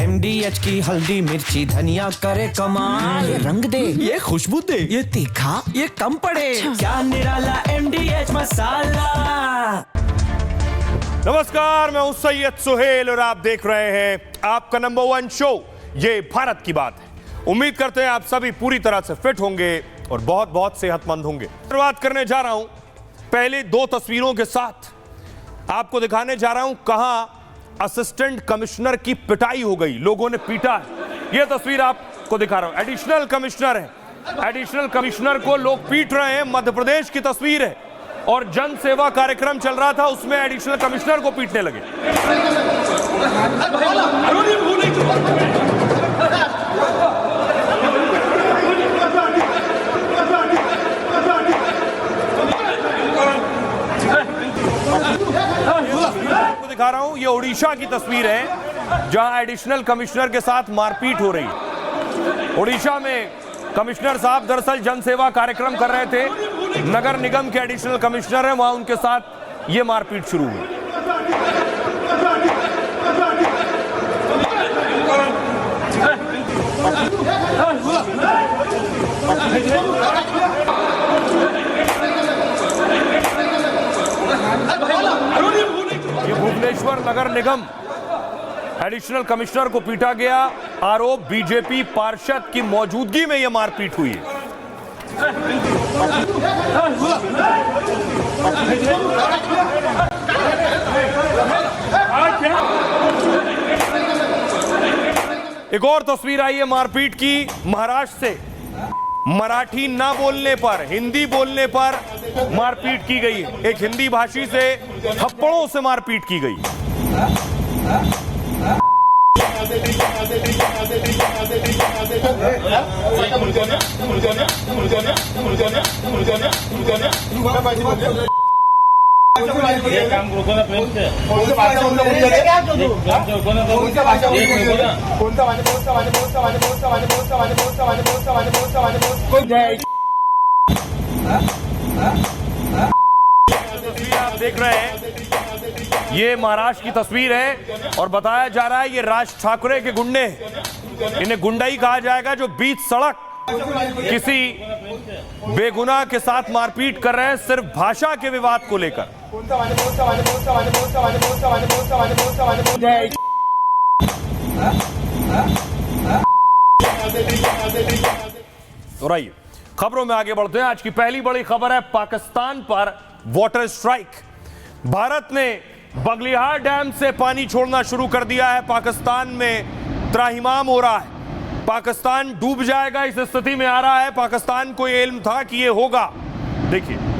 MDH की हल्दी मिर्ची धनिया करे कमाल। ये रंग दे, ये खुशबू दे, ये तीखा, ये कम पड़े। क्या निराला MDH मसाला। नमस्कार, मैं हूं सैयद सुहेल और आप देख रहे हैं आपका नंबर 1 शो ये भारत की बात है। उम्मीद करते हैं आप सभी पूरी तरह से फिट होंगे और बहुत बहुत सेहतमंद होंगे। शुरुआत करने जा रहा हूं पहले 2 तस्वीरों के साथ। आपको दिखाने जा रहा हूं कहां असिस्टेंट कमिश्नर की पिटाई हो गई, लोगों ने पीटा है। यह तस्वीर आपको दिखा रहा हूं। एडिशनल कमिश्नर है, एडिशनल कमिश्नर को लोग पीट रहे हैं। मध्य प्रदेश की तस्वीर है और जन सेवा कार्यक्रम चल रहा था, उसमें एडिशनल कमिश्नर को पीटने लगे। आपको दिखा रहा हूं, ये ओडिशा की तस्वीर है जहां एडिशनल कमिश्नर के साथ मारपीट हो रही है। ओडिशा में कमिश्नर साहब दरअसल जनसेवा कार्यक्रम कर रहे थे, नगर निगम के एडिशनल कमिश्नर हैं, वहां उनके साथ ये मारपीट शुरू हुई। ये भुवनेश्वर नगर निगम एडिशनल कमिश्नर को पीटा गया। आरोप बीजेपी पार्षद की मौजूदगी में यह मारपीट हुई है। एक और तस्वीर आई है मारपीट की महाराष्ट्र से। मराठी ना बोलने पर, हिंदी बोलने पर मारपीट की गई। एक हिंदी भाषी से थप्पड़ों से मारपीट की गई। आप देख रहे हैं ये महाराष्ट्र की तस्वीर है और बताया जा रहा है ये राज ठाकरे के गुंडे हैं। इन्हें गुंडाई कहा जाएगा जो बीच सड़क किसी बेगुनाह के साथ मारपीट कर रहे हैं सिर्फ भाषा के विवाद को लेकर। और आइए खबरों में आगे बढ़ते हैं। आज की पहली बड़ी खबर है पाकिस्तान पर वाटर स्ट्राइक। भारत ने बगलिहार डैम से पानी छोड़ना शुरू कर दिया है। पाकिस्तान में त्राहिमाम हो रहा है, पाकिस्तान डूब जाएगा इस स्थिति में आ रहा है। पाकिस्तान को यह इल्म था कि यह होगा। देखिए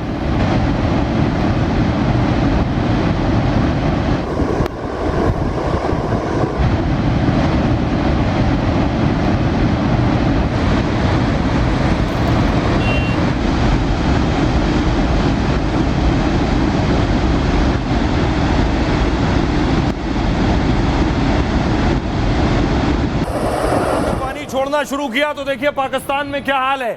छोड़ना शुरू किया तो देखिए पाकिस्तान में क्या हाल है।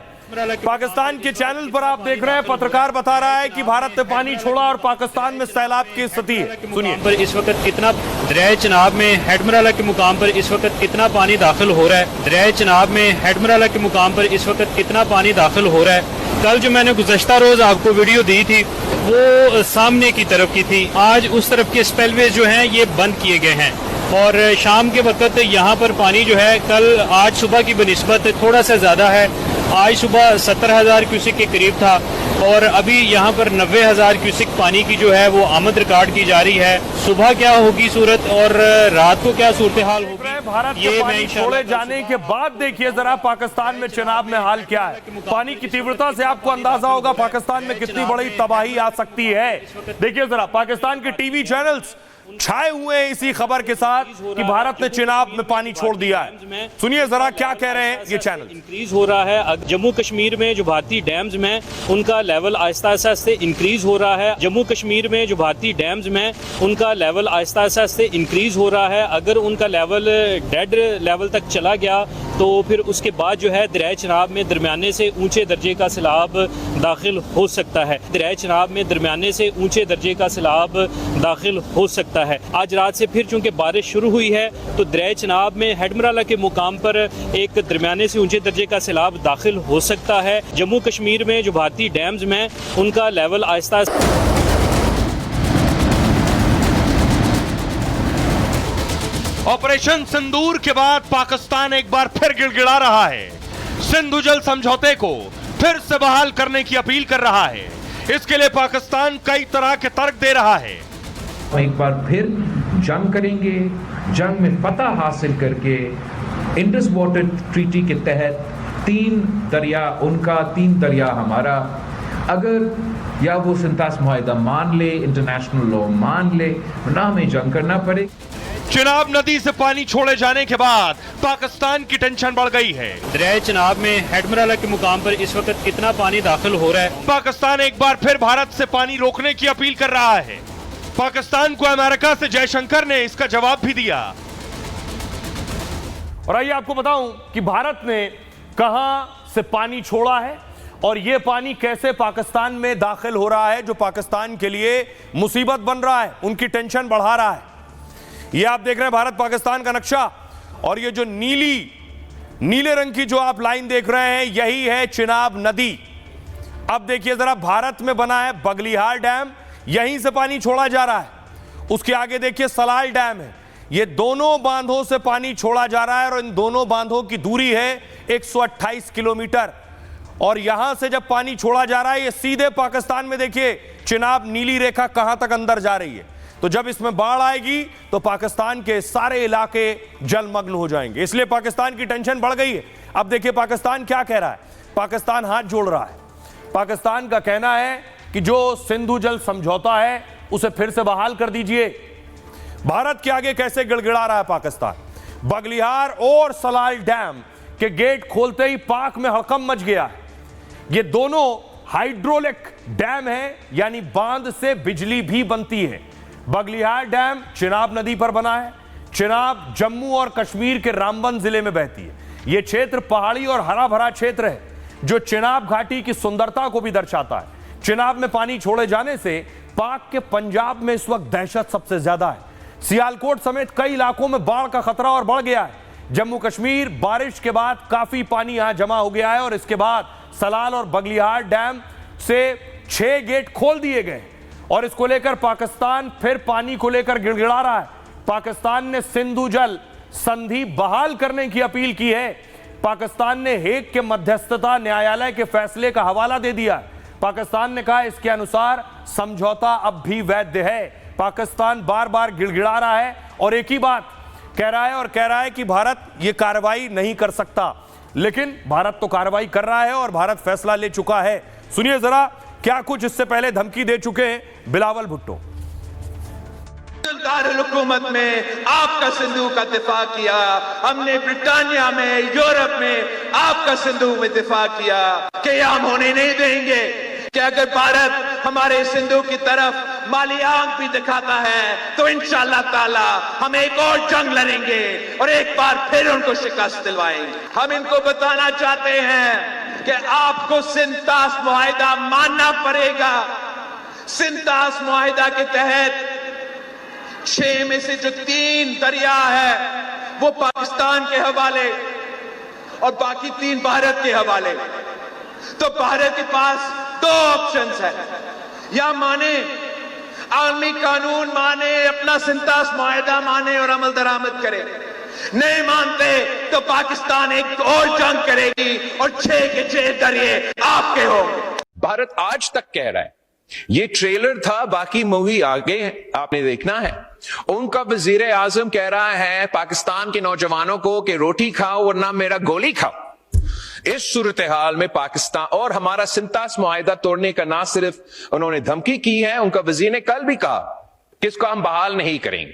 पाकिस्तान के चैनल पर आप देख रहे हैं, पत्रकार बता रहा है कि भारत ने पानी छोड़ा और पाकिस्तान में सैलाब की स्थिति है। सुनिए पर इस वक्त कितना दरिया चनाब में हेडमराला के मुकाम पर इस वक्त कितना पानी दाखिल हो रहा है। दरिया चनाब में हेडमराला के मुकाम पर इस वक्त कितना पानी दाखिल हो रहा है। कल जो मैंने गुज़श्ता रोज आपको वीडियो दी थी वो सामने की तरफ की थी। आज उस तरफ के स्पेलवे जो हैं ये बंद किए गए हैं और शाम के वक्त यहाँ पर पानी जो है कल आज सुबह की बनिस्बत थोड़ा सा ज़्यादा है। आज सुबह 70,000 क्यूसिक के करीब था और अभी यहाँ पर 90,000 क्यूसिक पानी की जो है वो आमद रिकॉर्ड की जा रही है। सुबह क्या होगी सूरत और रात को क्या सूरत हाल होगी, भारत ये पानी छोड़े जाने के बाद देखिए जरा पाकिस्तान में चनाब में हाल क्या है। पानी की तीव्रता से आपको अंदाजा होगा पाकिस्तान में कितनी बड़ी तबाही आ सकती है। देखिए जरा पाकिस्तान के टीवी चैनल्स छाए हुए हैं इसी खबर के साथ कि भारत ने चिनाब में पानी छोड़ दिया है। सुनिए जरा क्या कह रहे हैं ये चैनल। इंक्रीज हो रहा है जम्मू कश्मीर में जो भारतीय डैम्स में उनका लेवल आहिस्ता आहिस्ता से इंक्रीज हो रहा है। जम्मू कश्मीर में जो भारतीय डैम्स में उनका लेवल आहिस्ता आहिस्ता से इंक्रीज हो रहा है। अगर उनका लेवल डेड लेवल तक चला गया तो फिर उसके बाद जो है दरिया चनाब में दरमियाने से ऊंचे दर्जे का सैलाब दाखिल हो सकता है। दरिया चनाब में दरमियाने से ऊंचे दर्जे का सैलाब दाखिल हो सकता है। आज रात से फिर चूंकि बारिश शुरू हुई है तो दरिया चनाब में हेडमराला के मुकाम पर एक दरमियाने से ऊंचे दर्जे का सैलाब दाखिल हो सकता है। जम्मू कश्मीर में जो भारतीय डैम्स में उनका लेवल आहिस्ता ऑपरेशन सिंदूर के बाद पाकिस्तान एक बार फिर गिड़गिड़ा रहा है। सिंधु जल समझौते को फिर से बहाल करने की अपील कर रहा है। इसके लिए पाकिस्तान कई तरह के तर्क दे रहा है। एक बार फिर जंग करेंगे, जंग में फतह हासिल करके इंडस वाटर ट्रीटी के तहत 3 दरिया उनका 3 दरिया हमारा, अगर या वो सिंतास मुआहिदा मान ले, इंटरनेशनल लॉ मान ले, ना हमें जंग करना पड़े। चिनाब नदी से पानी छोड़े जाने के बाद पाकिस्तान की टेंशन बढ़ गई है। दरिया चनाब में हेडमराला के मुकाम पर इस वक्त कितना पानी दाखिल हो रहा है। पाकिस्तान एक बार फिर भारत से पानी रोकने की अपील कर रहा है। पाकिस्तान को अमेरिका से जयशंकर ने इसका जवाब भी दिया। और आइए आपको बताऊं कि भारत ने कहां से पानी छोड़ा है और यह पानी कैसे पाकिस्तान में दाखिल हो रहा है, जो पाकिस्तान के लिए मुसीबत बन रहा है, उनकी टेंशन बढ़ा रहा है। ये आप देख रहे हैं भारत पाकिस्तान का नक्शा, और ये जो नीले रंग की जो आप लाइन देख रहे हैं, यही है चिनाब नदी। अब देखिए जरा, भारत में बना है बगलिहार डैम, यहीं से पानी छोड़ा जा रहा है। उसके आगे देखिए सलाल डैम है। ये दोनों बांधों से पानी छोड़ा जा रहा है और इन दोनों बांधों की दूरी है 128 किलोमीटर। और यहां से जब पानी छोड़ा जा रहा है, ये सीधे पाकिस्तान में देखिए चिनाब नीली रेखा कहां तक अंदर जा रही है। तो जब इसमें बाढ़ आएगी तो पाकिस्तान के सारे इलाके जलमग्न हो जाएंगे। इसलिए पाकिस्तान की टेंशन बढ़ गई है। अब देखिए पाकिस्तान क्या कह रहा है। पाकिस्तान हाथ जोड़ रहा है। पाकिस्तान का कहना है कि जो सिंधु जल समझौता है उसे फिर से बहाल कर दीजिए। भारत के आगे कैसे गिड़गिड़ा रहा है पाकिस्तान। बगलिहार और सलाल डैम के गेट खोलते ही पाक में हड़कंप मच गया है। ये दोनों हाइड्रोलिक डैम है, यानी बांध से बिजली भी बनती है। बगलिहार डैम चिनाब नदी पर बना है। चिनाब जम्मू और कश्मीर के रामबन जिले में बहती है। यह क्षेत्र पहाड़ी और हरा भरा क्षेत्र है जो चिनाब घाटी की सुंदरता को भी दर्शाता है। चिनाब में पानी छोड़े जाने से पाक के पंजाब में इस वक्त दहशत सबसे ज्यादा है। सियालकोट समेत कई इलाकों में बाढ़ का खतरा और बढ़ गया है। जम्मू कश्मीर बारिश के बाद काफी पानी यहां जमा हो गया है और इसके बाद सलाल और बगलिहार डैम से 6 गेट खोल दिए गए और इसको लेकर पाकिस्तान फिर पानी को लेकर गिड़गिड़ा रहा है। पाकिस्तान ने सिंधु जल संधि बहाल करने की अपील की है। पाकिस्तान ने हेग के मध्यस्थता न्यायालय के फैसले का हवाला दे दिया। पाकिस्तान ने कहा इसके अनुसार समझौता अब भी वैध है। पाकिस्तान बार बार गिड़गिड़ा रहा है और एक ही बात कह रहा है कि भारत ये कार्रवाई नहीं कर सकता, लेकिन भारत तो कार्रवाई कर रहा है और भारत फैसला ले चुका है। सुनिए जरा क्या कुछ इससे पहले धमकी दे चुके हैं बिलावल भुट्टो। हुकूमत में आपका सिंधु का दिफा किया, हमने ब्रिटानिया में, यूरोप में आपका सिंधु में दिफा किया कि हम होने नहीं देंगे कि अगर भारत हमारे सिंधु की तरफ माली आंख भी दिखाता है तो इंशाअल्लाह ताला हम एक और जंग लड़ेंगे और एक बार फिर उनको शिकस्त दिलवाएंगे। हम इनको बताना चाहते हैं कि आपको सिंतास मुआहिदा मानना पड़ेगा। सिंतास मुआहिदा के तहत 6 में से जो 3 दरिया है वो पाकिस्तान के हवाले और बाकी 3 भारत के हवाले। तो भारत के पास 2 ऑप्शंस है, या माने आलमी कानून माने, अपना सिंतास मुआहिदा माने और अमल दरामद करे। नहीं मानते तो पाकिस्तान एक और जंग करेगी और 6 के 6 दरिये आपके होंगे। भारत आज तक कह रहा है, ये ट्रेलर था, बाकी मूवी आगे आपने देखना है। उनका वजीर आजम कह रहा है पाकिस्तान के नौजवानों को कि रोटी खाओ वरना मेरा गोली खाओ। इस सूरत हाल में पाकिस्तान और हमारा सिंतास मुआहिदा तोड़ने का ना सिर्फ उन्होंने धमकी की है, उनका वजीर ने कल भी कहा कि इसको हम बहाल नहीं करेंगे।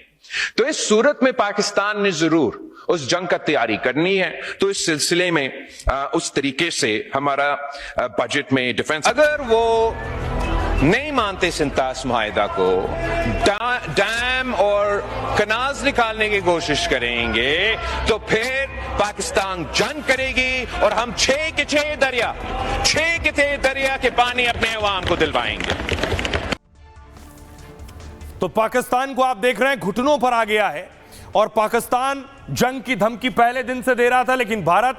तो इस सूरत में पाकिस्तान ने जरूर उस जंग का तैयारी करनी है। तो इस सिलसिले में उस तरीके से हमारा बजट में डिफेंस, अगर वो नहीं मानते सिंतास मुआहिदा को, डैम और कनाल्स निकालने की कोशिश करेंगे तो फिर पाकिस्तान जंग करेगी और हम 6 के 6 दरिया के पानी अपने अवाम को दिलवाएंगे। तो पाकिस्तान को आप देख रहे हैं घुटनों पर आ गया है और पाकिस्तान जंग की धमकी पहले दिन से दे रहा था, लेकिन भारत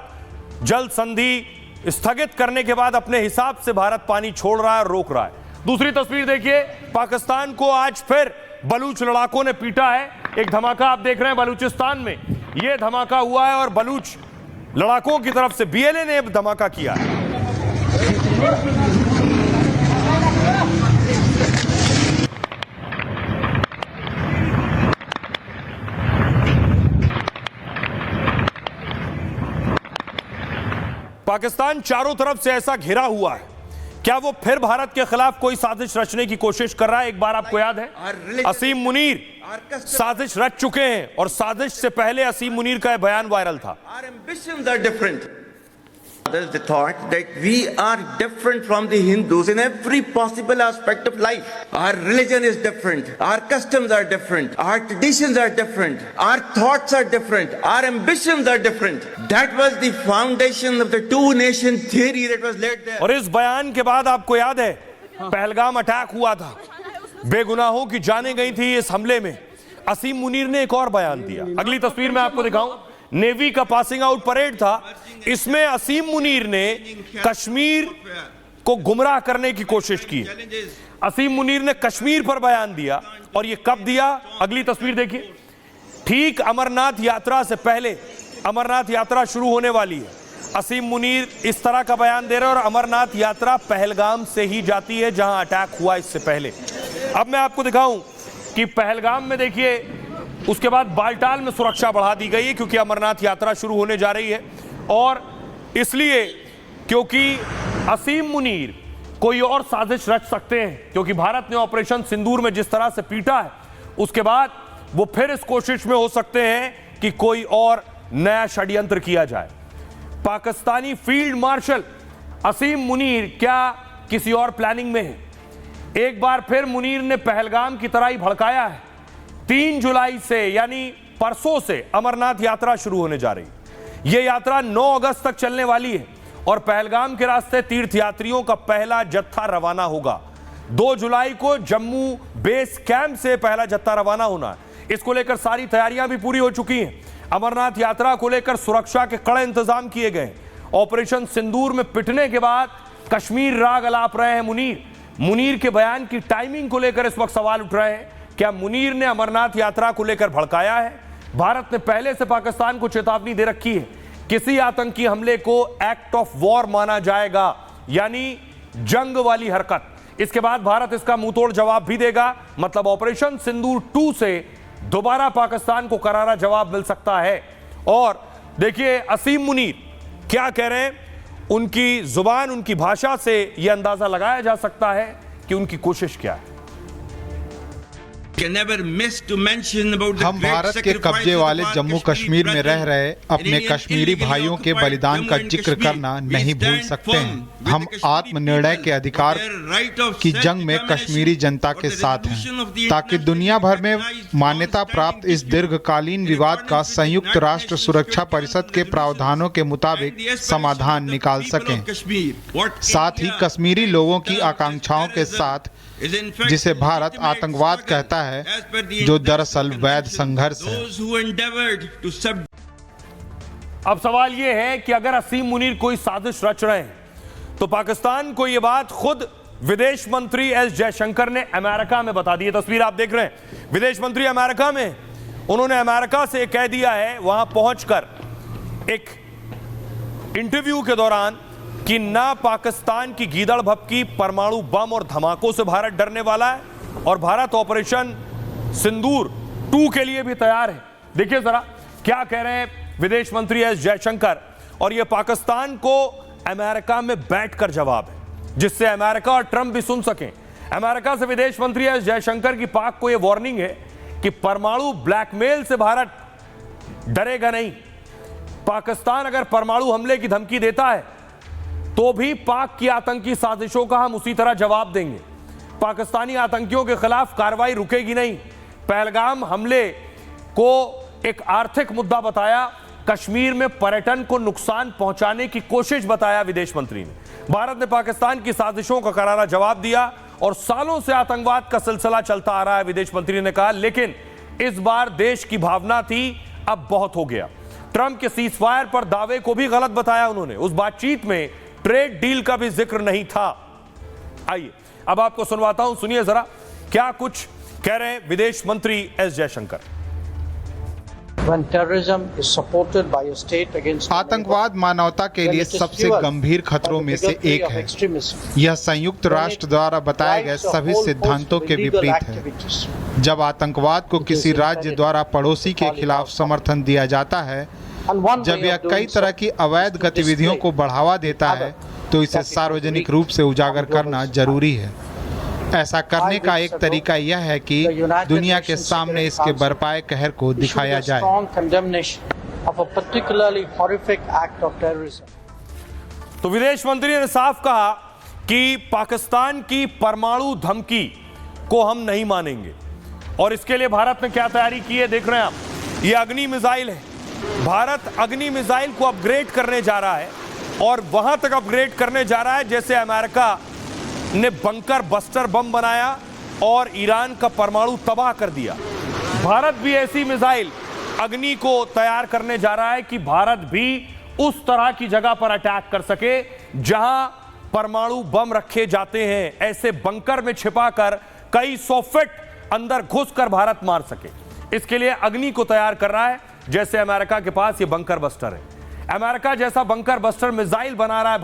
जल संधि स्थगित करने के बाद अपने हिसाब से भारत पानी छोड़ रहा है, रोक रहा है। दूसरी तस्वीर देखिए, पाकिस्तान को आज फिर बलूच लड़ाकों ने पीटा है। एक धमाका आप देख रहे हैं बलूचिस्तान में, यह धमाका हुआ है और बलूच लड़ाकों की तरफ से बीएलए ने धमाका किया है। पाकिस्तान चारों तरफ से ऐसा घिरा हुआ है, क्या वो फिर भारत के खिलाफ कोई साजिश रचने की कोशिश कर रहा है? एक बार आपको याद है असीम मुनीर साजिश रच चुके हैं और साजिश से पहले असीम मुनीर का बयान वायरल था। Others, they thought that we are different from the Hindus in every possible aspect of life. Our religion is different, our customs are different, our traditions are different, our thoughts are different, our ambitions are different. That was the foundation of the two nation theory that was laid there. और इस बयान के बाद आपको याद है Pahalgam attack हुआ था, बेगुनाहों की जानें गई थी इस हमले में। असीम मुनीर ने एक और बयान दिया, अगली तस्वीर में आपको दिखाऊं, नेवी का पासिंग आउट परेड था, इसमें असीम मुनीर ने कश्मीर को गुमराह करने की कोशिश की। असीम मुनीर ने कश्मीर पर बयान दिया और यह कब दिया? अगली तस्वीर देखिए, ठीक अमरनाथ यात्रा से पहले, अमरनाथ यात्रा शुरू होने वाली है, असीम मुनीर इस तरह का बयान दे रहे हैं और अमरनाथ यात्रा पहलगाम से ही जाती है जहां अटैक हुआ इससे पहले। अब मैं आपको दिखाऊं कि पहलगाम में देखिए, उसके बाद बालटाल में सुरक्षा बढ़ा दी गई है क्योंकि अमरनाथ यात्रा शुरू होने जा रही है और इसलिए क्योंकि असीम मुनीर कोई और साजिश रच सकते हैं, क्योंकि भारत ने ऑपरेशन सिंदूर में जिस तरह से पीटा है उसके बाद वो फिर इस कोशिश में हो सकते हैं कि कोई और नया षड्यंत्र किया जाए। पाकिस्तानी फील्ड मार्शल असीम मुनीर क्या किसी और प्लानिंग में है? एक बार फिर मुनीर ने पहलगाम की तरह ही भड़काया है। 3 जुलाई से यानी परसों से अमरनाथ यात्रा शुरू होने जा रही है। यह यात्रा 9 अगस्त तक चलने वाली है और पहलगाम के रास्ते तीर्थयात्रियों का पहला जत्था रवाना होगा। 2 जुलाई को जम्मू बेस कैंप से पहला जत्था रवाना होना है। इसको लेकर सारी तैयारियां भी पूरी हो चुकी हैं। अमरनाथ यात्रा को लेकर सुरक्षा के कड़े इंतजाम किए गए। ऑपरेशन सिंदूर में पिटने के बाद कश्मीर राग अलाप रहे हैं मुनीर के बयान की टाइमिंग को लेकर इस वक्त सवाल उठ रहे हैं। क्या मुनीर ने अमरनाथ यात्रा को लेकर भड़काया है? भारत ने पहले से पाकिस्तान को चेतावनी दे रखी है, किसी आतंकी हमले को एक्ट ऑफ वॉर माना जाएगा, यानी जंग वाली हरकत। इसके बाद भारत इसका मुंहतोड़ जवाब भी देगा। मतलब ऑपरेशन सिंदूर 2 से दोबारा पाकिस्तान को करारा जवाब मिल सकता है। और देखिए असीम मुनीर क्या कह रहे हैं, उनकी जुबान, उनकी भाषा से यह अंदाजा लगाया जा सकता है कि उनकी कोशिश क्या है। हम भारत के कब्जे वाले जम्मू कश्मीर में रह रहे अपने कश्मीरी भाइयों के बलिदान का जिक्र करना नहीं भूल सकते हैं। हम आत्मनिर्णय के अधिकार की जंग में कश्मीरी जनता के साथ हैं, ताकि दुनिया भर में मान्यता प्राप्त इस दीर्घकालीन विवाद का संयुक्त राष्ट्र सुरक्षा परिषद के प्रावधानों के मुताबिक समाधान निकाल सकें। साथ ही कश्मीरी लोगों की आकांक्षाओं के साथ, जिसे भारत आतंकवाद कहता है, जो दरअसल वैध संघर्ष है। अब सवाल यह है कि अगर असीम मुनीर कोई साजिश रच रहे हैं तो पाकिस्तान को यह बात खुद विदेश मंत्री एस जयशंकर ने अमेरिका में बता दी है। तस्वीर आप देख रहे हैं, विदेश मंत्री अमेरिका में, उन्होंने अमेरिका से कह दिया है वहां पहुंचकर एक इंटरव्यू के दौरान कि ना पाकिस्तान की गीदड़ भपकी परमाणु बम और धमाकों से भारत डरने वाला है और भारत ऑपरेशन सिंदूर 2 के लिए भी तैयार है। देखिए जरा क्या कह रहे हैं विदेश मंत्री एस जयशंकर, और यह पाकिस्तान को अमेरिका में बैठकर जवाब है जिससे अमेरिका और ट्रंप भी सुन सकें। अमेरिका से विदेश मंत्री एस जयशंकर की पाक को यह वार्निंग है कि परमाणु ब्लैकमेल से भारत डरेगा नहीं। पाकिस्तान अगर परमाणु हमले की धमकी देता है तो भी पाक की आतंकी साजिशों का हम उसी तरह जवाब देंगे। पाकिस्तानी आतंकियों के खिलाफ कार्रवाई रुकेगी नहीं। पहलगाम हमले को एक आर्थिक मुद्दा बताया, कश्मीर में पर्यटन को नुकसान पहुंचाने की कोशिश बताया विदेश मंत्री ने। भारत ने पाकिस्तान की साजिशों का करारा जवाब दिया और सालों से आतंकवाद का सिलसिला चलता आ रहा है, विदेश मंत्री ने कहा, लेकिन इस बार देश की भावना थी, अब बहुत हो गया। ट्रंप के सीज फायर पर दावे को भी गलत बताया उन्होंने। उस बातचीत में ट्रेड डील का भी जिक्र नहीं था। आइए अब आपको सुनवाता हूं, सुनिए जरा क्या कुछ कह रहे हैं विदेश मंत्री एस जयशंकर। आतंकवाद मानवता के लिए सबसे गंभीर खतरों में से एक है। यह संयुक्त राष्ट्र द्वारा बताए गए सभी सिद्धांतों के विपरीत है। जब आतंकवाद को किसी राज्य द्वारा पड़ोसी के खिलाफ समर्थन दिया जाता है, जब यह कई तरह की अवैध गतिविधियों को बढ़ावा देता है, तो इसे सार्वजनिक रूप से उजागर करना जरूरी है। ऐसा करने का एक तरीका यह है कि दुनिया के सामने इसके बरपाए कहर को दिखाया जाए। तो विदेश मंत्री ने साफ कहा कि पाकिस्तान की परमाणु धमकी को हम नहीं मानेंगे, और इसके लिए भारत ने क्या तैयारी की है देख रहे हैं आप। ये अग्नि मिसाइल है। भारत अग्नि मिसाइल को अपग्रेड करने जा रहा है, और वहां तक अपग्रेड करने जा रहा है जैसे अमेरिका ने बंकर बस्टर बम बनाया और ईरान का परमाणु तबाह कर दिया। भारत भी ऐसी मिसाइल अग्नि को तैयार करने जा रहा है कि भारत भी उस तरह की जगह पर अटैक कर सके जहां परमाणु बम रखे जाते हैं। ऐसे बंकर में छिपाकर कई 100 फीट अंदर घुसकर भारत मार सके, इसके लिए अग्नि को तैयार कर रहा है। जैसे अमेरिका के पास ये बंकर बस्टर है, अमेरिका जैसा बंकर बस्टर मिसाइल बना रहा है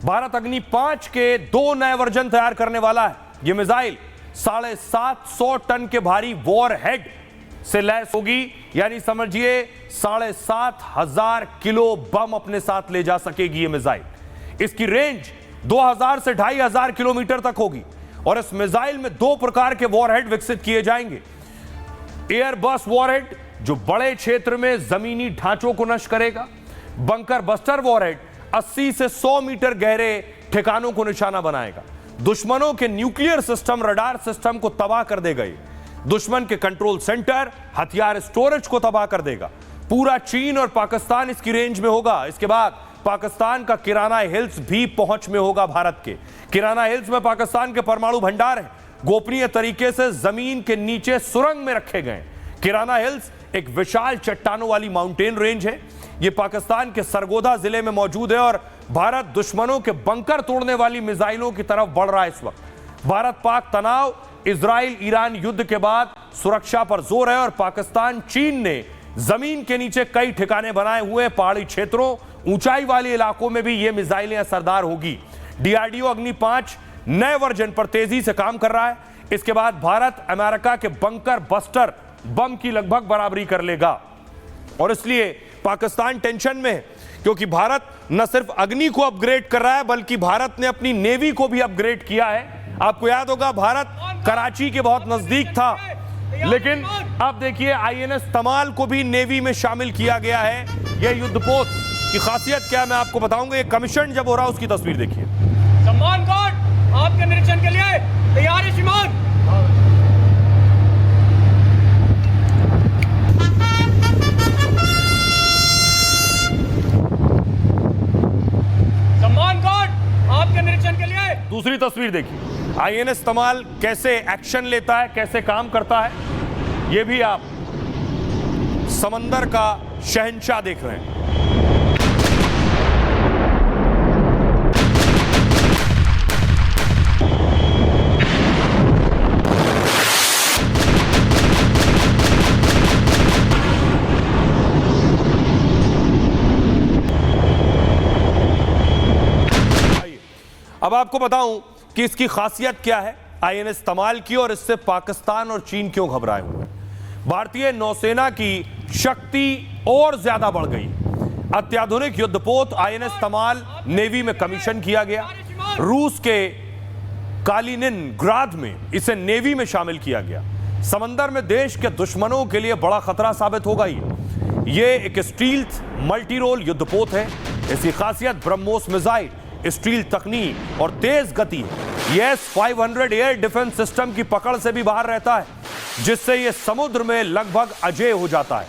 भारत अग्नि 5 के 2 नए वर्जन तैयार करने वाला है। यह मिसाइल 750 टन के भारी वॉर हेड से लैस होगी, यानी समझिए 7,500 किलो बम अपने साथ ले जा सकेगी यह मिसाइल। इसकी रेंज 2000 से 2500 किलोमीटर तक होगी, और इस मिसाइल में 2 प्रकार के वॉरहेड विकसित किए जाएंगे। एयरबस वॉरहेड जो बड़े क्षेत्र में जमीनी ढांचों को नष्ट करेगा, बंकर बस्टर वॉरहेड 80 से 100 मीटर गहरे ठिकानों को निशाना बनाएगा। दुश्मनों के न्यूक्लियर सिस्टम, रडार सिस्टम को तबाह कर देगा। दुश्मन के कंट्रोल सेंटर, हथियार स्टोरेज को तबाह कर देगा। पूरा चीन और पाकिस्तान इसकी रेंज में होगा। इसके बाद पाकिस्तान का किराना हिल्स भी पहुंच में होगा। भारत के किराना हिल्स में पाकिस्तान के परमाणु भंडार है, गोपनीय तरीके से जमीन के नीचे सुरंग में रखे गए। किराना हिल्स एक विशाल चट्टानों वाली माउंटेन रेंज है। यह पाकिस्तान के सरगोधा जिले में मौजूद है, और भारत दुश्मनों के बंकर तोड़ने वाली मिसाइलों की तरफ बढ़ रहा है। इस वक्त भारत पाक तनाव, इजराइल ईरान युद्ध के बाद सुरक्षा पर जोर है, और पाकिस्तान चीन ने जमीन के नीचे कई ठिकाने बनाए हुए हैं। पहाड़ी क्षेत्रों, ऊंचाई वाले इलाकों में भी ये मिसाइलें असरदार होगी। डीआरडीओ अग्नि 5 नए वर्जन पर तेजी से काम कर रहा है। इसके बाद भारत अमेरिका के बंकर बस्टर बम की लगभग बराबरी कर लेगा, और इसलिए पाकिस्तान टेंशन में है, क्योंकि भारत न सिर्फ अग्नि को अपग्रेड कर रहा है, बल्कि भारत ने अपनी नेवी को भी अपग्रेड किया है। आपको याद होगा भारत कराची के बहुत नजदीक था, लेकिन अब देखिए आईएनएस तमाल को भी नेवी में शामिल किया गया है। यह युद्धपोत की खासियत क्या है मैं आपको बताऊंगा। ये कमीशन जब हो रहा है उसकी तस्वीर देखिए। सम्मान गार्ड आपके निरीक्षण के लिए तैयार है श्रीमान। सम्मान गार्ड आपके निरीक्षण के लिए। दूसरी तस्वीर देखिए, आईएनएस तमाल कैसे एक्शन लेता है, कैसे काम करता है। यह भी आप समंदर का शहंशाह देख रहे हैं। अब आपको बताऊं कि इसकी खासियत क्या है आईएनएस तमाल की, और इससे पाकिस्तान और चीन क्यों घबराए हुए हैं। भारतीय नौसेना की शक्ति और ज्यादा बढ़ गई। अत्याधुनिक युद्धपोत आईएनएस तमाल नेवी में कमीशन किया गया। रूस के कालिनिनग्राद में इसे नेवी में शामिल किया गया। समंदर में देश के दुश्मनों के लिए बड़ा खतरा साबित होगा। ये एक स्टील्थ मल्टी रोल युद्धपोत है। इसकी खासियत ब्रह्मोस मिसाइल, स्टील तकनीक और तेज गति है। यह S-500 एयर डिफेंस सिस्टम की पकड़ से भी बाहर रहता है, जिससे यह समुद्र में लगभग अजेय हो जाता है।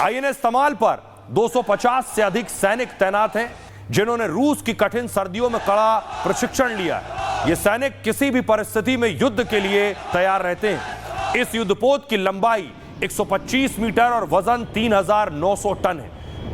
आईएनएस तमाल पर 250 से अधिक सैनिक तैनात हैं, जिन्होंने रूस की कठिन सर्दियों में कड़ा प्रशिक्षण लिया है। ये सैनिक किसी भी परिस्थिति में युद्ध के लिए तैयार रहते हैं। इस युद्धपोत की लंबाई 125 मीटर और वजन 3900 टन है।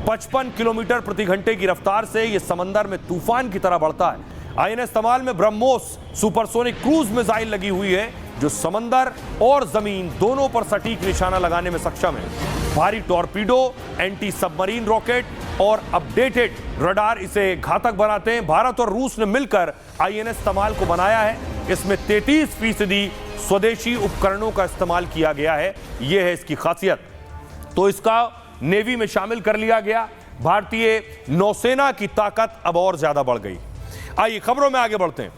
55 किलोमीटर प्रति घंटे की रफ्तार से यह समंदर में तूफान की तरह बढ़ता है। आईएनएस तमाल में ब्रह्मोस सुपरसोनिक क्रूज मिसाइल लगी हुई है जो समंदर और जमीन दोनों पर सटीक निशाना लगाने में सक्षम है। भारी टॉर्पीडो, एंटी सबमरीन रॉकेट और अपडेटेड रडार इसे घातक बनाते हैं। भारत और रूस ने मिलकर आईएनएस तमाल को बनाया है। इसमें 33% स्वदेशी उपकरणों का इस्तेमाल किया गया है। यह है इसकी खासियत। तो इसका नेवी में शामिल कर लिया गया। भारतीय नौसेना की ताकत अब और ज्यादा बढ़ गई। आइए खबरों में आगे बढ़ते हैं।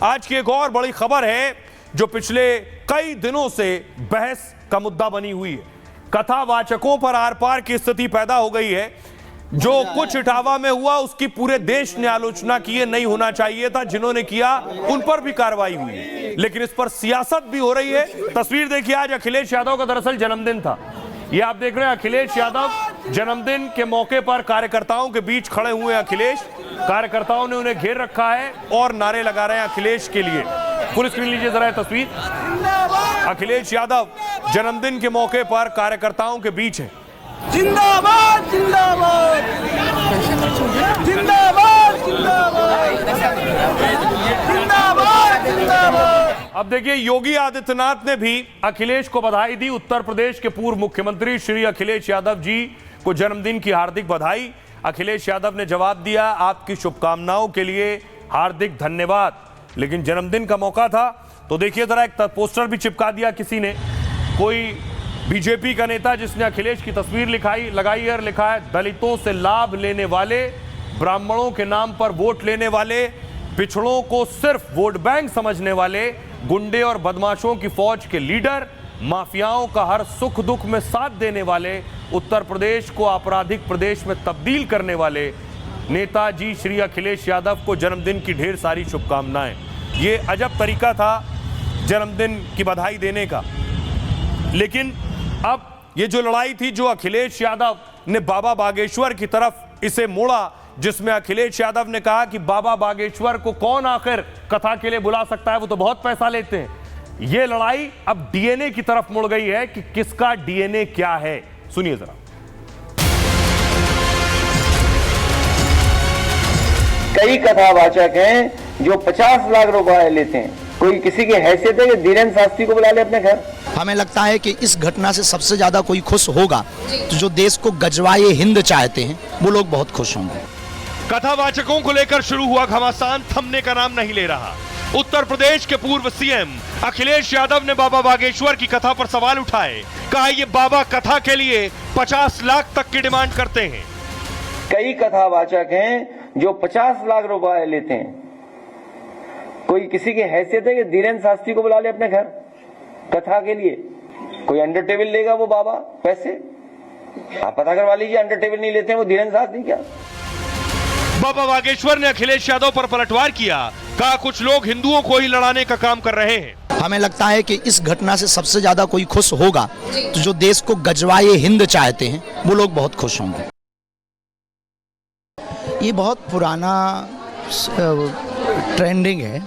आज की एक और बड़ी खबर है जो पिछले कई दिनों से बहस का मुद्दा बनी हुई है। कथावाचकों पर आर पार की स्थिति पैदा हो गई है। जो कुछ इटावा में हुआ उसकी पूरे देश ने आलोचना की है, नहीं होना चाहिए था। जिन्होंने किया उन पर भी कार्रवाई हुई है, लेकिन इस पर सियासत भी हो रही है। तस्वीर देखिए, आज अखिलेश यादव का दरअसल जन्मदिन था। ये आप देख रहे हैं अखिलेश यादव जन्मदिन के मौके पर कार्यकर्ताओं के बीच खड़े हुए हैं। अखिलेश, कार्यकर्ताओं ने उन्हें घेर रखा है और नारे लगा रहे हैं अखिलेश के लिए। फुल स्क्रीन लीजिए जरा तस्वीर। अखिलेश यादव जन्मदिन के मौके पर कार्यकर्ताओं के बीच है। जिंदाबाद जिंदाबाद जिंदाबाद जिंदाबाद जिंदाबाद। अब देखिए, योगी आदित्यनाथ ने भी अखिलेश को बधाई दी। उत्तर प्रदेश के पूर्व मुख्यमंत्री श्री अखिलेश यादव जी को जन्मदिन की हार्दिक बधाई। अखिलेश यादव ने जवाब दिया, आपकी शुभकामनाओं के लिए हार्दिक धन्यवाद। लेकिन जन्मदिन का मौका था तो देखिए जरा, एक पोस्टर भी चिपका दिया किसी ने। कोई बीजेपी का नेता जिसने अखिलेश की तस्वीर लगाई और लिखा है, दलितों से लाभ लेने वाले, ब्राह्मणों के नाम पर वोट लेने वाले, पिछड़ों को सिर्फ वोट बैंक समझने वाले, गुंडे और बदमाशों की फौज के लीडर, माफियाओं का हर सुख दुख में साथ देने वाले, उत्तर प्रदेश को आपराधिक प्रदेश में तब्दील करने वाले नेताजी श्री अखिलेश यादव को जन्मदिन की ढेर सारी शुभकामनाएं। ये अजब तरीका था जन्मदिन की बधाई देने का। लेकिन अब ये जो लड़ाई थी, जो अखिलेश यादव ने बाबा बागेश्वर की तरफ इसे मोड़ा, जिसमें अखिलेश यादव ने कहा कि बाबा बागेश्वर को कौन आखिर कथा के लिए बुला सकता है, वो तो बहुत पैसा लेते हैं। ये लड़ाई अब डीएनए की तरफ मुड़ गई है कि किसका डीएनए क्या है। सुनिए जरा। कई कथावाचक हैं जो 50 लाख रुपए लेते हैं। कोई किसी की हैसियत है कि धीरेन्द्र शास्त्री को बुला ले अपने घर? हमें लगता है कि इस घटना से सबसे ज्यादा कोई खुश होगा तो जो देश को गजवाए हिंद चाहते हैं वो लोग बहुत खुश होंगे। कथावाचकों को लेकर शुरू हुआ घमासान थमने का नाम नहीं ले रहा। उत्तर प्रदेश के पूर्व सीएम अखिलेश यादव ने बाबा बागेश्वर की कथा पर सवाल उठाए। कहा ये बाबा कथा के लिए 50 लाख तक की डिमांड करते हैं। कई कथावाचक हैं जो 50 लाख रुपए लेते हैं। कोई किसी की हैसियत है कि धीरेन्द्र शास्त्री को बुला ले अपने घर कथा के लिए? कोई अंडर टेबल लेगा वो बाबा पैसे? आप पता करवा लीजिए, अंडर टेबल नहीं लेते हैं वो धीरेन्द्र शास्त्री क्या? बाबा बागेश्वर ने अखिलेश यादव पर पलटवार किया। कहा कुछ लोग हिंदुओं को ही लड़ाने का काम कर रहे हैं। हमें लगता है कि इस घटना से सबसे ज्यादा कोई खुश होगा तो जो देश को गजवाए हिंद चाहते हैं वो लोग बहुत खुश होंगे। ये बहुत पुराना ट्रेंडिंग है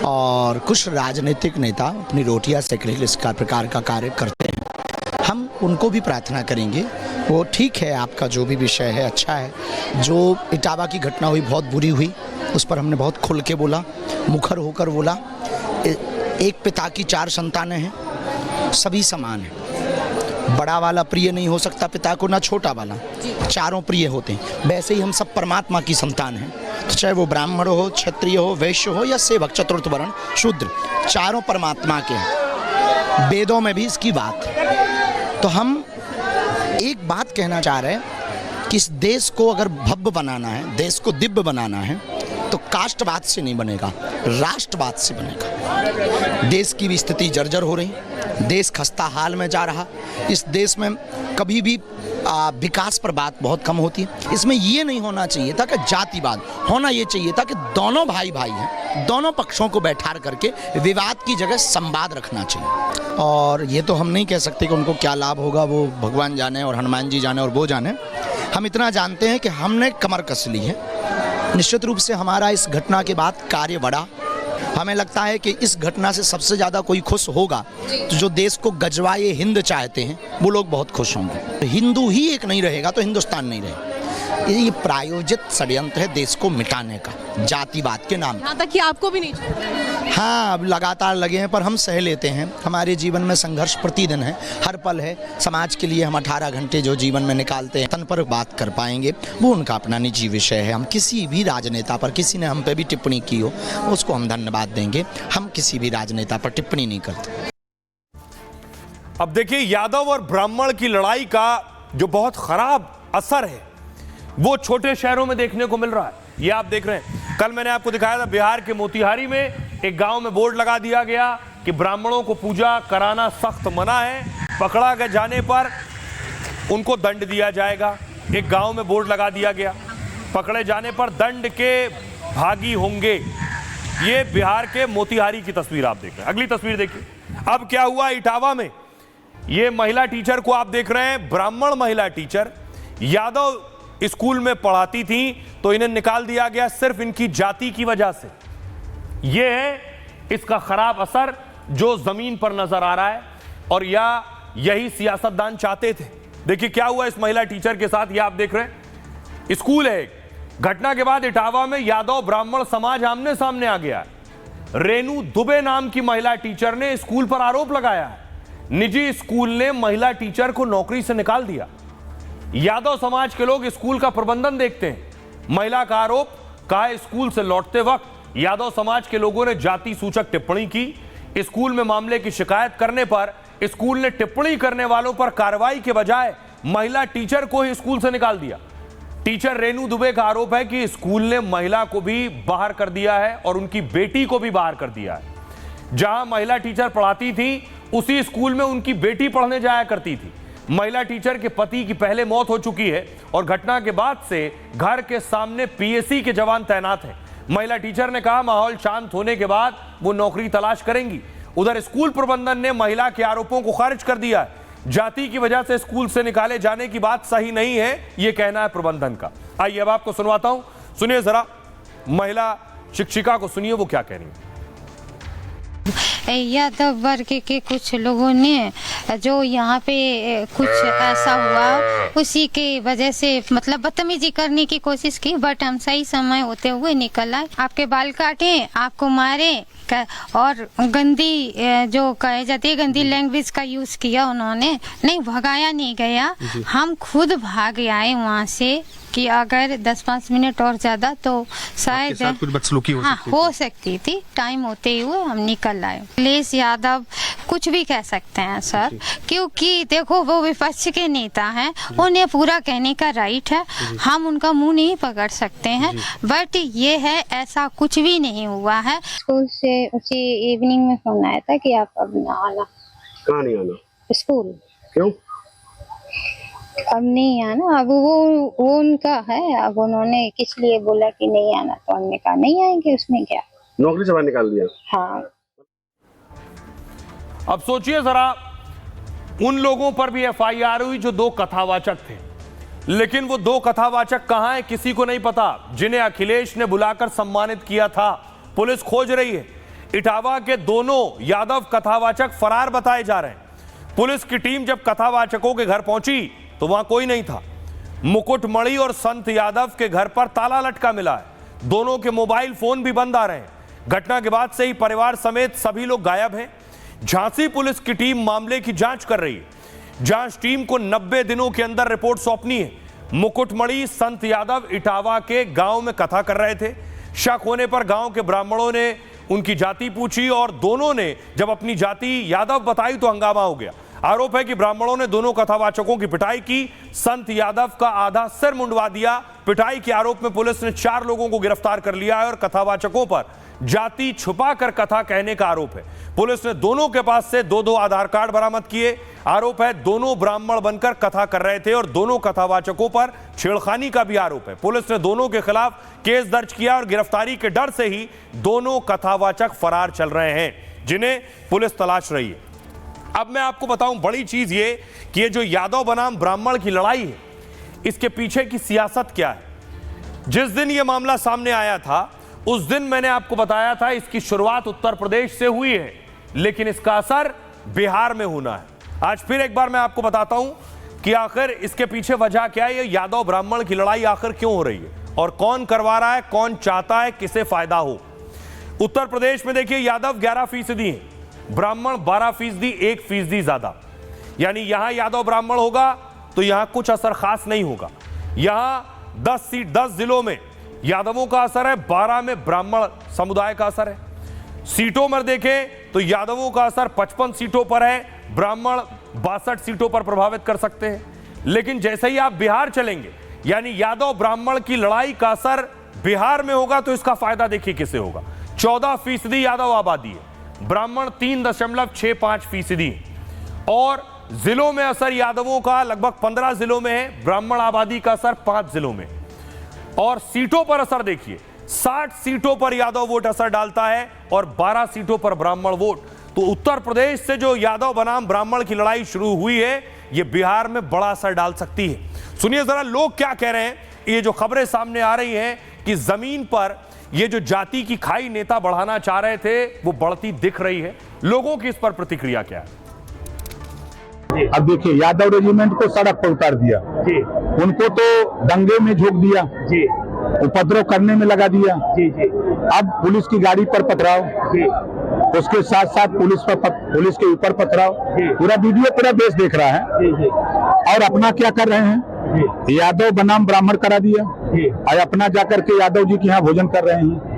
और कुछ राजनीतिक नेता अपनी रोटियां सेकने के लिए इस प्रकार का कार्य करते हैं। हम उनको भी प्रार्थना करेंगे, वो ठीक है, आपका जो भी विषय है अच्छा है। जो इटावा की घटना हुई बहुत बुरी हुई, उस पर हमने बहुत खुल के बोला, मुखर होकर बोला। एक पिता की 4 संतानें हैं, सभी समान हैं। बड़ा वाला प्रिय नहीं हो सकता पिता को, ना छोटा वाला, चारों प्रिय होते हैं। वैसे ही हम सब परमात्मा की संतान हैं, तो चाहे वो ब्राह्मण हो, क्षत्रिय हो, वैश्य हो या सेवक, चतुर्थ वर्ण, शूद्र, चारों परमात्मा के हैं। वेदों में भी इसकी बात है। तो हम एक बात कहना चाह रहे हैं कि इस देश को अगर भव्य बनाना है, देश को दिव्य बनाना है, तो काष्ठवाद से नहीं बनेगा, राष्ट्रवाद से बनेगा। देश की भी स्थिति जर्जर हो रही, देश खस्ता हाल में जा रहा। इस देश में कभी भी विकास पर बात बहुत कम होती है। इसमें ये नहीं होना चाहिए था कि जातिवाद, होना ये चाहिए था कि दोनों भाई भाई हैं, दोनों पक्षों को बैठा करके विवाद की जगह संवाद रखना चाहिए। और ये तो हम नहीं कह सकते कि उनको क्या लाभ होगा, वो भगवान जाने और हनुमान जी जाने और वो जाने। हम इतना जानते हैं कि हमने कमर कस ली है। निश्चित रूप से हमारा इस घटना के बाद कार्य बढ़ा। हमें लगता है कि इस घटना से सबसे ज़्यादा कोई खुश होगा तो जो देश को गजवाए हिंद चाहते हैं वो लोग बहुत खुश होंगे। हिंदू ही एक नहीं रहेगा तो हिंदुस्तान नहीं रहेगा। ये प्रायोजित षड्यंत्र है देश को मिटाने का, जातिवाद के नाम। यहाँ तक कि आपको भी नहीं चाहिए। हाँ, अब लगातार लगे हैं पर हम सह लेते हैं। हमारे जीवन में संघर्ष प्रतिदिन है, हर पल है। समाज के लिए हम 18 घंटे जो जीवन में निकालते हैं तन पर बात कर पाएंगे, वो उनका अपना निजी विषय है। हम किसी भी राजनेता पर, किसी ने हम पे भी टिप्पणी की हो उसको हम धन्यवाद देंगे। हम किसी भी राजनेता पर टिप्पणी नहीं करते। अब देखिए, यादव और ब्राह्मण की लड़ाई का जो बहुत खराब असर है वो छोटे शहरों में देखने को मिल रहा है। ये आप देख रहे हैं, कल मैंने आपको दिखाया था बिहार के मोतिहारी में एक गांव में बोर्ड लगा दिया गया कि ब्राह्मणों को पूजा कराना सख्त मना है, पकड़ा गए जाने पर उनको दंड दिया जाएगा। एक गांव में बोर्ड लगा दिया गया, पकड़े जाने पर दंड के भागी होंगे। ये बिहार के मोतिहारी की तस्वीर आप देख रहे हैं। अगली तस्वीर देखिए, अब क्या हुआ इटावा में। ये महिला टीचर को आप देख रहे हैं, ब्राह्मण महिला टीचर यादव स्कूल में पढ़ाती थी तो इन्हें निकाल दिया गया सिर्फ इनकी जाति की वजह से। यह है इसका खराब असर जो जमीन पर नजर आ रहा है, और यही सियासतदान चाहते थे। देखिए क्या हुआ इस महिला टीचर के साथ, ये आप देख रहे हैं। स्कूल है, घटना के बाद इटावा में यादव ब्राह्मण समाज आमने सामने आ गया है। रेनू दुबे नाम की महिला टीचर ने स्कूल पर आरोप लगाया है, निजी स्कूल ने महिला टीचर को नौकरी से निकाल दिया। यादव समाज के लोग स्कूल का प्रबंधन देखते हैं। महिला का आरोप, कहा स्कूल से लौटते वक्त यादव समाज के लोगों ने जाति सूचक टिप्पणी की। स्कूल में मामले की शिकायत करने पर स्कूल ने टिप्पणी करने वालों पर कार्रवाई के बजाय महिला टीचर को ही स्कूल से निकाल दिया। टीचर रेनू दुबे का आरोप है कि स्कूल ने महिला को भी बाहर कर दिया है और उनकी बेटी को भी बाहर कर दिया है। जहां महिला टीचर पढ़ाती थी उसी स्कूल में उनकी बेटी पढ़ने जाया करती थी। महिला टीचर के पति की पहले मौत हो चुकी है और घटना के बाद से घर के सामने पीएसी के जवान तैनात हैं। महिला टीचर ने कहा माहौल शांत होने के बाद वो नौकरी तलाश करेंगी। उधर स्कूल प्रबंधन ने महिला के आरोपों को खारिज कर दिया है। जाति की वजह से स्कूल से निकाले जाने की बात सही नहीं है, ये कहना है प्रबंधन का। आइए अब आपको सुनवाता हूं, सुनिए जरा महिला शिक्षिका को, सुनिए वो क्या कह रही है। यादव वर्ग के कुछ लोगों ने जो यहाँ पे कुछ ऐसा हुआ उसी के वजह से मतलब बदतमीजी करने की कोशिश की, बट हम सही समय होते हुए निकल आए। आपके बाल काटे, आपको मारे और गंदी जो कहे जाती है गंदी लैंग्वेज का यूज किया उन्होंने। नहीं, भगाया नहीं गया, हम खुद भाग आए वहाँ से कि अगर 10-5 मिनट और ज्यादा तो शायद कुछ बदसलूकी हो सकती थी। टाइम होते हुए हम निकल आए। अखिलेश यादव कुछ भी कह सकते हैं सर, क्योंकि देखो वो विपक्ष के नेता हैं, उन्हें पूरा कहने का राइट है, हम उनका मुंह नहीं पकड़ सकते हैं। बट ये है ऐसा कुछ भी नहीं हुआ है। स्कूल से उसी इवनिंग में फोन आया था कि आप अब ना आना। कहाँ नहीं आना? स्कूल। क्यों? अब नहीं आना, अब वो उनका है, अब उन्होंने किस लिए बोला कि नहीं आना, तो हमने कहा नहीं आएंगे, उसमें क्या। नौकरी से बाहर निकाल दिया? हाँ। अब सोचिए जरा, उन लोगों पर भी एफआईआर हुई जो 2 कथावाचक थे, लेकिन वो 2 कथावाचक कहां हैं किसी को नहीं पता, जिन्हें अखिलेश ने बुलाकर सम्मानित किया था। पुलिस खोज रही है। इटावा के दोनों यादव कथावाचक फरार बताए जा रहे हैं। पुलिस की टीम जब कथावाचकों के घर पहुंची तो वहां कोई नहीं था। मुकुटमणि और संत यादव के घर पर ताला लटका मिला है। दोनों के मोबाइल फोन भी बंद आ रहे हैं। घटना के बाद से ही परिवार समेत सभी लोग गायब हैं। झांसी पुलिस की टीम मामले की जांच कर रही है। जांच टीम को 90 दिनों के अंदर रिपोर्ट सौंपनी है। मुकुटमणि संत यादव इटावा के गांव में कथा कर रहे थे। शक होने पर गांव के ब्राह्मणों ने उनकी जाति पूछी और दोनों ने जब अपनी जाति यादव बताई तो हंगामा हो गया। आरोप है कि ब्राह्मणों ने दोनों कथावाचकों की पिटाई की। संत यादव का आधा सिर मुंडवा दिया। पिटाई के आरोप में पुलिस ने 4 लोगों को गिरफ्तार कर लिया है और कथावाचकों पर जाति छुपाकर कथा कहने का आरोप है। पुलिस ने दोनों के पास से 2-2 आधार कार्ड बरामद किए। आरोप है दोनों ब्राह्मण बनकर कथा कर रहे थे और दोनों कथावाचकों पर छेड़खानी का भी आरोप है। पुलिस ने दोनों के खिलाफ केस दर्ज किया और गिरफ्तारी के डर से ही दोनों कथावाचक फरार चल रहे हैं, जिन्हें पुलिस तलाश रही है। अब मैं आपको बताऊं बड़ी चीज ये कि ये जो यादव बनाम ब्राह्मण की लड़ाई है, इसके पीछे की सियासत क्या है। जिस दिन ये मामला सामने आया था उस दिन मैंने आपको बताया था इसकी शुरुआत उत्तर प्रदेश से हुई है, लेकिन इसका असर बिहार में होना है। आज फिर एक बार मैं आपको बताता हूं कि आखिर इसके पीछे वजह क्या है, ये यादव ब्राह्मण की लड़ाई आखिर क्यों हो रही है और कौन करवा रहा है, कौन चाहता है किसे फायदा हो। उत्तर प्रदेश में देखिए यादव 11% है, ब्राह्मण 12%, 1% ज्यादा। यानी यहां यादव ब्राह्मण होगा तो यहां कुछ असर खास नहीं होगा। यहां 10 जिलों में यादवों का असर है, 12 में ब्राह्मण समुदाय का असर है। सीटों में देखें तो यादवों का असर 55 सीटों पर है, ब्राह्मण 62 सीटों पर प्रभावित कर सकते हैं। लेकिन जैसे ही आप बिहार चलेंगे, यानी यादव ब्राह्मण की लड़ाई का असर बिहार में होगा, तो इसका फायदा देखिए किसे होगा। 14% यादव आबादी है, ब्राह्मण 3.65% है, और जिलों में असर यादवों का लगभग 15 जिलों में है, ब्राह्मण आबादी का असर 5 जिलों में। और सीटों पर असर देखिए, 60 सीटों पर यादव वोट असर डालता है और 12 सीटों पर ब्राह्मण वोट। तो उत्तर प्रदेश से जो यादव बनाम ब्राह्मण की लड़ाई शुरू हुई है, यह बिहार में बड़ा असर डाल सकती है। सुनिए जरा लोग क्या कह रहे हैं। ये जो खबरें सामने आ रही हैं कि जमीन पर ये जो जाति की खाई नेता बढ़ाना चाह रहे थे, वो बढ़ती दिख रही है। लोगों की इस पर प्रतिक्रिया क्या है? अब देखिए, यादव रेजिमेंट को सड़क पर उतार दिया, उनको तो दंगे में झोंक दिया, उपद्रव करने में लगा दिया। अब पुलिस की गाड़ी पर पथराव, उसके साथ साथ पुलिस के ऊपर पथराव, पूरा वीडियो पूरा देश देख रहा है। और अपना क्या कर रहे हैं, यादव बनाम ब्राह्मण करा दिया और अपना जाकर के यादव जी के यहाँ भोजन कर रहे हैं।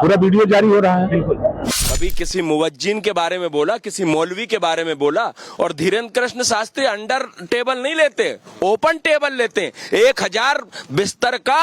पूरा वीडियो जारी हो रहा है। अभी किसी मुवज्जिन के बारे में बोला, किसी मौलवी के बारे में बोला, और धीरेन्द्र कृष्ण शास्त्री अंडर टेबल नहीं लेते, ओपन टेबल लेते हैं। 1000 बिस्तर का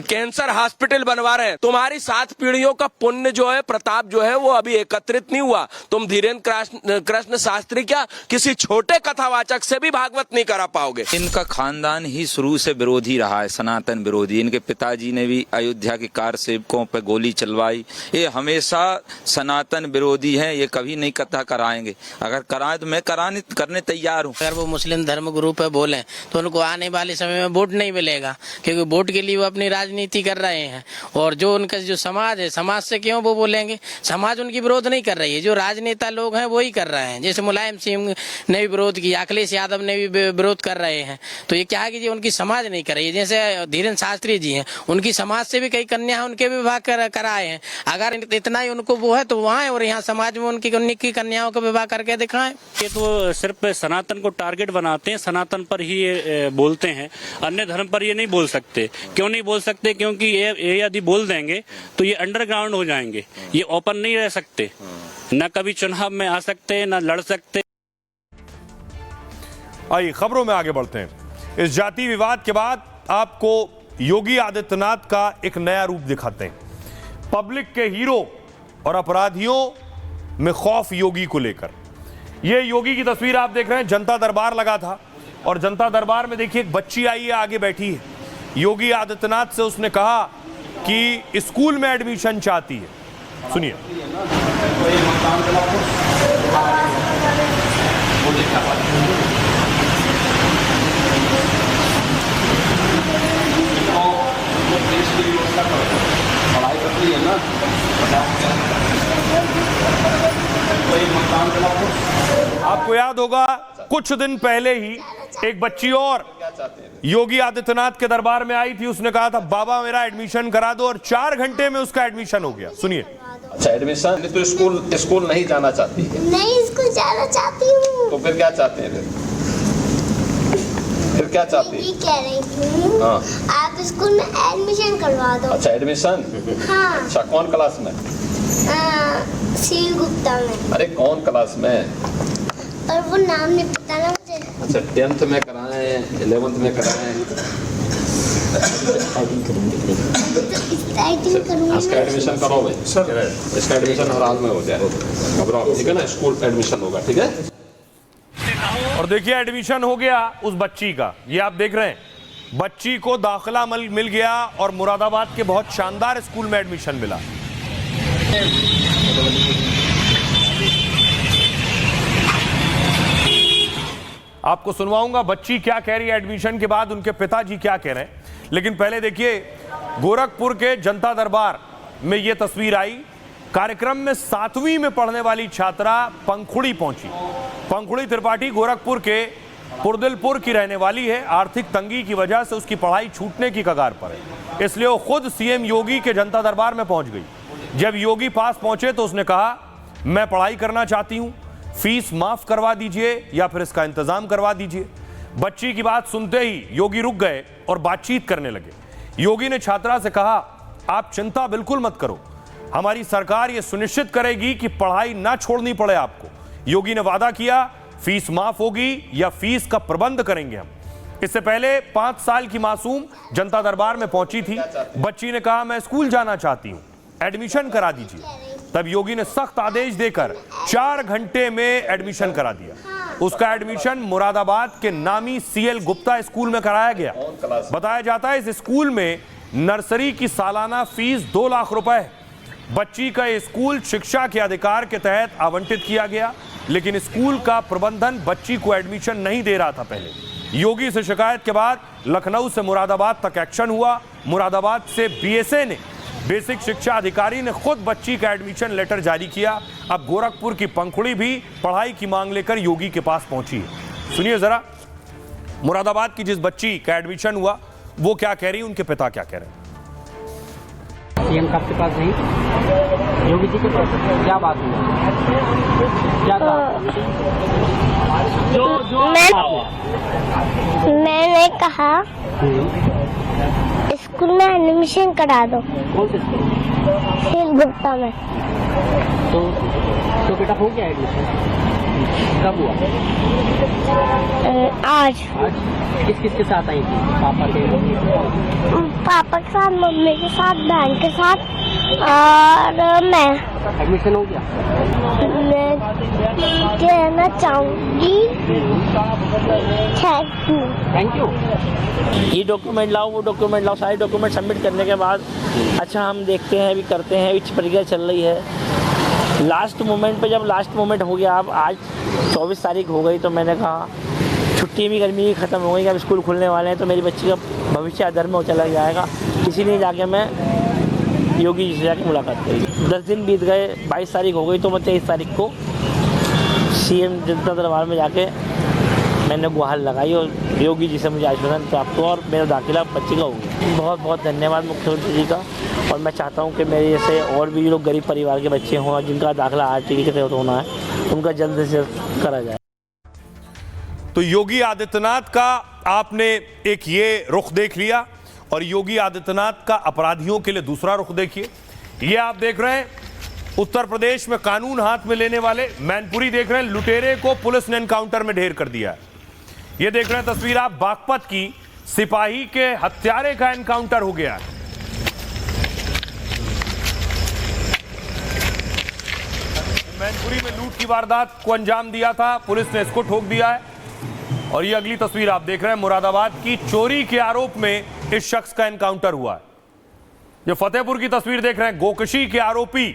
कैंसर हॉस्पिटल बनवा रहे हैं। तुम्हारी 7 पीढ़ियों का पुण्य जो है, प्रताप जो है, वो अभी एकत्रित नहीं हुआ। तुम धीरेन्द्र कृष्ण शास्त्री क्या किसी छोटे कथावाचक से भी भागवत नहीं करा पाओगे। इनका खानदान ही शुरू से विरोधी रहा है, सनातन विरोधी। इनके पिताजी ने भी अयोध्या के कार सेवकों पर गोली चलवाई। ये हमेशा सनातन विरोधी हैं, ये कभी नहीं कथा कराएंगे। अगर कराएं तो मैं करने तैयार हूँ। अगर वो मुस्लिम धर्म गुरु पे बोले तो उनको आने वाले समय में वोट नहीं मिलेगा, क्योंकि वोट के लिए वो अपनी राजनीति कर रहे हैं। और जो उनका जो समाज है, समाज से क्यों वो बोलेंगे? समाज उनकी विरोध नहीं कर रही है, जो राजनेता लोग हैं वही कर रहे हैं। जैसे मुलायम सिंह ने भी विरोध किया, अखिलेश यादव ने भी विरोध कर रहे हैं। तो ये क्या है कि उनकी समाज नहीं कर रही है। जैसे धीरेन्द्र शास्त्री जी हैं, उनकी समाज से भी कई कन्या उनके विवाह कराए हैं। अगर इतना ही उनको वो है तो वहाँ, और यहाँ समाज में उनकी कन्याओं का विवाह करके दिखाएं। ये तो सिर्फ सनातन को टारगेट बनाते हैं, सनातन पर ही ये बोलते हैं, अन्य धर्म पर ये नहीं बोल सकते। क्यों नहीं बोल सकते? क्योंकि ये यदि बोल देंगे तो ये अंडरग्राउंड हो जाएंगे, ये ओपन नहीं रह सकते, न कभी चुनाव में आ सकते, न लड़ सकते। आइए खबरों में आगे बढ़ते हैं। इस जाति विवाद के बाद आपको योगी आदित्यनाथ का एक नया रूप दिखाते हैं। पब्लिक के हीरो और अपराधियों में खौफ योगी को लेकर। यह योगी की तस्वीर आप देख रहे हैं। जनता दरबार लगा था और जनता दरबार में देखिए एक बच्ची आई है, आगे बैठी है। योगी आदित्यनाथ से उसने कहा कि स्कूल में एडमिशन चाहती है। सुनिए। पढ़ाई करती है ना, आपको याद होगा कुछ दिन पहले ही एक बच्ची और योगी आदित्यनाथ के दरबार में आई थी। उसने कहा था बाबा मेरा एडमिशन करा दो, और 4 घंटे में उसका एडमिशन हो गया। सुनिए। अच्छा, एडमिशन तो स्कूल नहीं जाना चाहती है? नहीं, स्कूल जाना चाहती हूँ। तो फिर क्या चाहते हैं? फिर क्या चाहती है? ये कह रही हूँ आप स्कूल में एडमिशन करवा दो। अच्छा, एडमिशन? हाँ। अच्छा, कौन क्लास में? सील गुप्ता में। अरे कौन क्लास में? और वो नाम नहीं पता ना मुझे। अच्छा, 10th में कराएं, 11th में कराएं? इसका एडमिशन करो भाई, इसका एडमिशन हर हाल में हो जाए, घबराओ, ठीक है ना? स्कूल एडमिशन होगा, ठीक है? और देखिए एडमिशन हो गया उस बच्ची का। ये आप देख रहे हैं, बच्ची को दाखिला मिल गया और मुरादाबाद के बहुत शानदार स्कूल में एडमिशन मिला। आपको सुनवाऊंगा बच्ची क्या कह रही है एडमिशन के बाद, उनके पिताजी क्या कह रहे हैं। लेकिन पहले देखिए, गोरखपुर के जनता दरबार में यह तस्वीर आई। कार्यक्रम में 7वीं में पढ़ने वाली छात्रा पंखुड़ी पहुंची। पंखुड़ी त्रिपाठी गोरखपुर के पुरदिलपुर की रहने वाली है। आर्थिक तंगी की वजह से उसकी पढ़ाई छूटने की कगार पर है, इसलिए वो खुद सीएम योगी के जनता दरबार में पहुंच गई। जब योगी पास पहुंचे तो उसने कहा, मैं पढ़ाई करना चाहती हूं, फीस माफ करवा दीजिए या फिर इसका इंतजाम करवा दीजिए। बच्ची की बात सुनते ही योगी रुक गए और बातचीत करने लगे। योगी ने छात्रा से कहा, आप चिंता बिल्कुल मत करो, हमारी सरकार यह सुनिश्चित करेगी कि पढ़ाई ना छोड़नी पड़े आपको। योगी ने वादा किया, फीस माफ होगी या फीस का प्रबंध करेंगे हम। इससे पहले 5 साल की मासूम जनता दरबार में पहुंची थी। बच्ची ने कहा, मैं स्कूल जाना चाहती हूं, एडमिशन करा दीजिए। तब योगी ने सख्त आदेश देकर 4 घंटे में एडमिशन करा दिया। उसका एडमिशन मुरादाबाद के नामी सीएल गुप्ता स्कूल में कराया गया। बताया जाता है इस स्कूल में नर्सरी की सालाना फीस 2 लाख रुपए है। बच्ची का यह स्कूल शिक्षा के अधिकार के तहत आवंटित किया गया, लेकिन स्कूल का प्रबंधन बच्ची को एडमिशन नहीं दे रहा था। पहले योगी से शिकायत के बाद लखनऊ से मुरादाबाद तक एक्शन हुआ। मुरादाबाद से बीएसए ने, बेसिक शिक्षा अधिकारी ने खुद बच्ची का एडमिशन लेटर जारी किया। अब गोरखपुर की पंखुड़ी भी पढ़ाई की मांग लेकर योगी के पास पहुंची है। सुनिए जरा, मुरादाबाद की जिस बच्ची का एडमिशन हुआ वो क्या कह रही है, उनके पिता क्या कह रहे हैं। सीएम साहब के पास नहीं, योगी जी के पास क्या बात हुई, क्या मैंने कहा स्कूल में एडमिशन करा दो। कौन से स्कूल? गुप्ता में। तो बेटा हो गया एडमिशन? कब हुआ? आज। किस किस के साथ आई थी? पापा के साथ, मम्मी के साथ, बहन के साथ और मैं। एडमिशन हो गया? मैं कहना चाहूंगी थैंक यू। ये डॉक्यूमेंट लाओ, वो डॉक्यूमेंट लाओ, सारे डॉक्यूमेंट सबमिट करने के बाद अच्छा हम देखते हैं, अभी करते हैं, अभी प्रक्रिया चल रही है। लास्ट मोमेंट पे जब लास्ट मोमेंट हो गया, अब आज 24 तारीख हो गई, तो मैंने कहा छुट्टी भी गर्मी की ख़त्म हो गई, अब स्कूल खुलने वाले हैं, तो मेरी बच्ची का भविष्य अधर में चला जाएगा। इसीलिए जाके मैं योगी जी से जाके मुलाकात करी। 10 दिन बीत गए, 22 तारीख हो गई, तो मैं 23 तारीख को सीएम जनता दरबार में जाके मैंने गुहार लगाई और योगी जी से मुझे आश्वासन प्राप्त हुआ और मेरा दाखिला बच्ची का हो गया। बहुत बहुत धन्यवाद मुख्यमंत्री जी का। और मैं चाहता हूं कि मेरे जैसे और भी लोग गरीब परिवार के बच्चे हों जिनका दाखिला आरटीई के तहत होना है, उनका जल्द से जल्द करा जाए। तो योगी आदित्यनाथ का आपने एक ये रुख देख लिया, और योगी आदित्यनाथ का अपराधियों के लिए दूसरा रुख देखिए। ये आप देख रहे हैं उत्तर प्रदेश में कानून हाथ में लेने वाले मैनपुरी देख रहे हैं, लुटेरे को पुलिस ने एनकाउंटर में ढेर कर दिया है। ये देख रहे हैं तस्वीर आप, बागपत की सिपाही के हत्यारे का एनकाउंटर हो गया है। मैनपुरी में लूट की वारदात को अंजाम दिया था, पुलिस ने इसको ठोक दिया है। और ये अगली तस्वीर आप देख रहे हैं, मुरादाबाद की चोरी के आरोप में इस शख्स का एनकाउंटर हुआ है। जो फतेहपुर की तस्वीर देख रहे हैं, गोकशी के आरोपी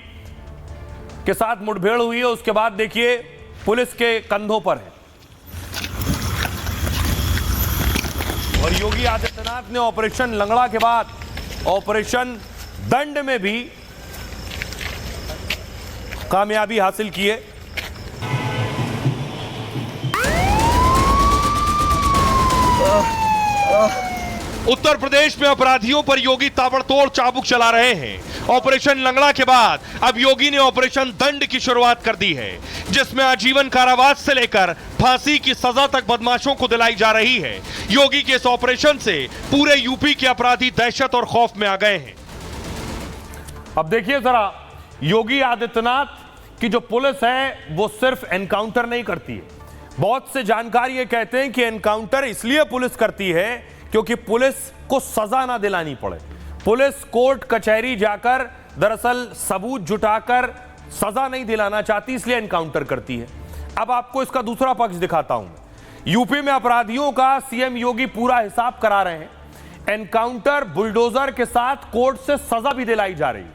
के साथ मुठभेड़ हुई है, उसके बाद देखिए पुलिस के कंधों पर है। और योगी आदित्यनाथ ने ऑपरेशन लंगड़ा के बाद ऑपरेशन दंड में भी कामयाबी हासिल की है। उत्तर प्रदेश में अपराधियों पर योगी ताबड़तोड़ चाबुक चला रहे हैं। ऑपरेशन लंगड़ा के बाद अब योगी ने ऑपरेशन दंड की शुरुआत कर दी है, जिसमें आजीवन कारावास से लेकर फांसी की सजा तक बदमाशों को दिलाई जा रही है। योगी के इस ऑपरेशन से पूरे यूपी के अपराधी दहशत और खौफ में आ गए हैं। अब देखिए जरा, योगी आदित्यनाथ की जो पुलिस है वो सिर्फ एनकाउंटर नहीं करती है। बहुत से जानकार ये कहते हैं कि एनकाउंटर इसलिए पुलिस करती है क्योंकि पुलिस को सजा ना दिलानी पड़े। पुलिस कोर्ट कचहरी जाकर दरअसल सबूत जुटाकर सजा नहीं दिलाना चाहती, इसलिए एनकाउंटर करती है। अब आपको इसका दूसरा पक्ष दिखाता हूं। यूपी में अपराधियों का सीएम योगी पूरा हिसाब करा रहे हैं। एनकाउंटर बुलडोजर के साथ कोर्ट से सजा भी दिलाई जा रही है।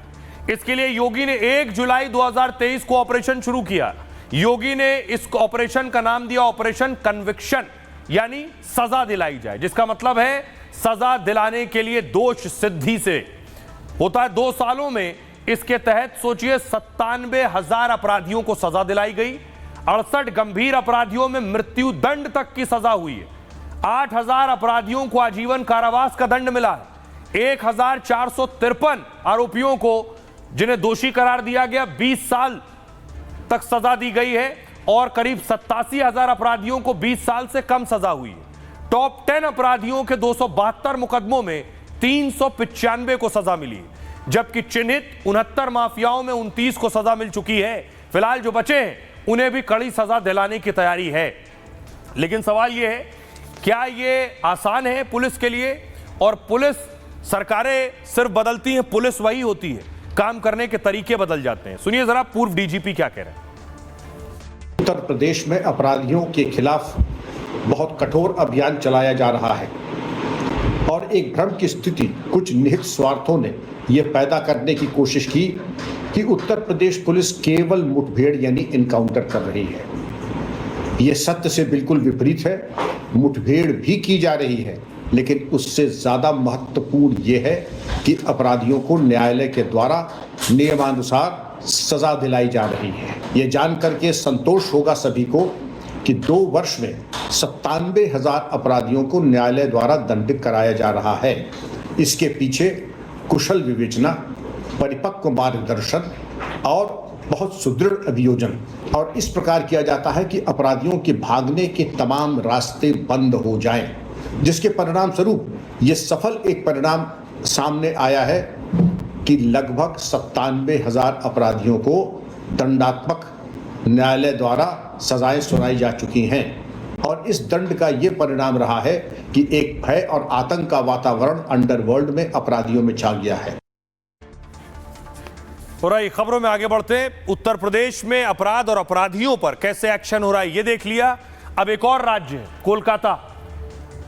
इसके लिए योगी ने 1 जुलाई 2023 को ऑपरेशन शुरू किया। योगी ने इस ऑपरेशन का नाम दिया ऑपरेशन कन्विक्शन। यानी सजा दिलाई जाए, जिसका मतलब है सजा दिलाने के लिए दोष सिद्धि से होता है 2 सालों में। इसके तहत सोचिए 97,000 अपराधियों को सजा दिलाई गई, 68 गंभीर अपराधियों में मृत्यु दंड तक की सजा हुई है, 8,000 अपराधियों को आजीवन कारावास का दंड मिला है, 1,453 आरोपियों को जिन्हें दोषी करार दिया गया 20 साल तक सजा दी गई है और करीब 87,000 अपराधियों को 20 साल से कम सजा हुई है। टॉप 10 अपराधियों के 272 मुकदमों में 395 को सजा मिली है, जबकि चिन्हित 69 माफियाओं में 29 को सजा मिल चुकी है। फिलहाल जो बचे हैं उन्हें भी कड़ी सजा दिलाने की तैयारी है। लेकिन सवाल यह है, क्या यह आसान है पुलिस के लिए? और पुलिस, सरकारें सिर्फ बदलती हैं, पुलिस वही होती है, काम करने के तरीके बदल जाते हैं। सुनिए जरा पूर्व डीजीपी क्या कह रहे हैं। उत्तर प्रदेश में अपराधियों के खिलाफ बहुत कठोर अभियान चलाया जा रहा है और एक भ्रम की स्थिति कुछ निहित स्वार्थों ने यह पैदा करने की कोशिश की कि उत्तर प्रदेश पुलिस केवल मुठभेड़ यानी इनकाउंटर कर रही है। यह सत्य से बिल्कुल विपरीत है। मुठभेड़ भी की जा रही है, लेकिन उससे ज्यादा महत्वपूर्ण यह है कि अपराधियों को न्यायालय के द्वारा नियमानुसार सजा दिलाई जा रही है। यह जानकर के संतोष होगा सभी को कि 2 वर्ष में 97,000 अपराधियों को न्यायालय द्वारा दंडित कराया जा रहा है। इसके पीछे कुशल विवेचना, परिपक्व मार्गदर्शन और बहुत सुदृढ़ अभियोजन और इस प्रकार किया जाता है कि अपराधियों के भागने के तमाम रास्ते बंद हो जाएं, जिसके परिणाम स्वरूप ये सफल एक परिणाम सामने आया है कि लगभग 97,000 अपराधियों को दंडात्मक न्यायालय द्वारा सजाएं सुनाई जा चुकी हैं और इस दंड का ये परिणाम रहा है कि एक भय और आतंक का वातावरण अंडरवर्ल्ड में अपराधियों में छा गया है। हो रही खबरों में आगे बढ़ते हैं। उत्तर प्रदेश में अपराध और अपराधियों पर कैसे एक्शन हो रहा है ये देख लिया। अब एक और राज्य है कोलकाता।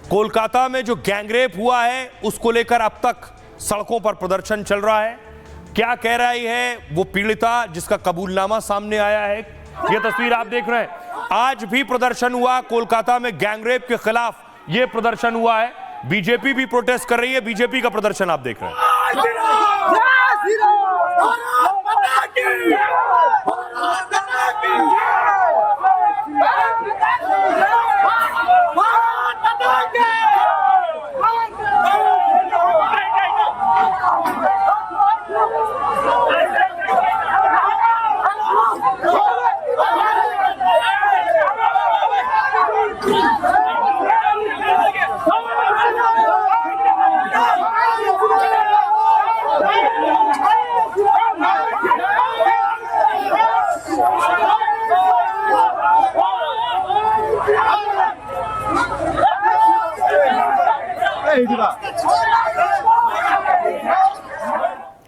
कोलकाता में जो गैंगरेप हुआ है उसको लेकर अब तक सड़कों पर प्रदर्शन चल रहा है। क्या कह रही है वो पीड़िता जिसका कबूलनामा सामने आया है, ये तस्वीर आप देख रहे हैं। आज भी प्रदर्शन हुआ कोलकाता में गैंगरेप के खिलाफ, ये प्रदर्शन हुआ है। बीजेपी भी प्रोटेस्ट कर रही है, बीजेपी का प्रदर्शन आप देख रहे हैं।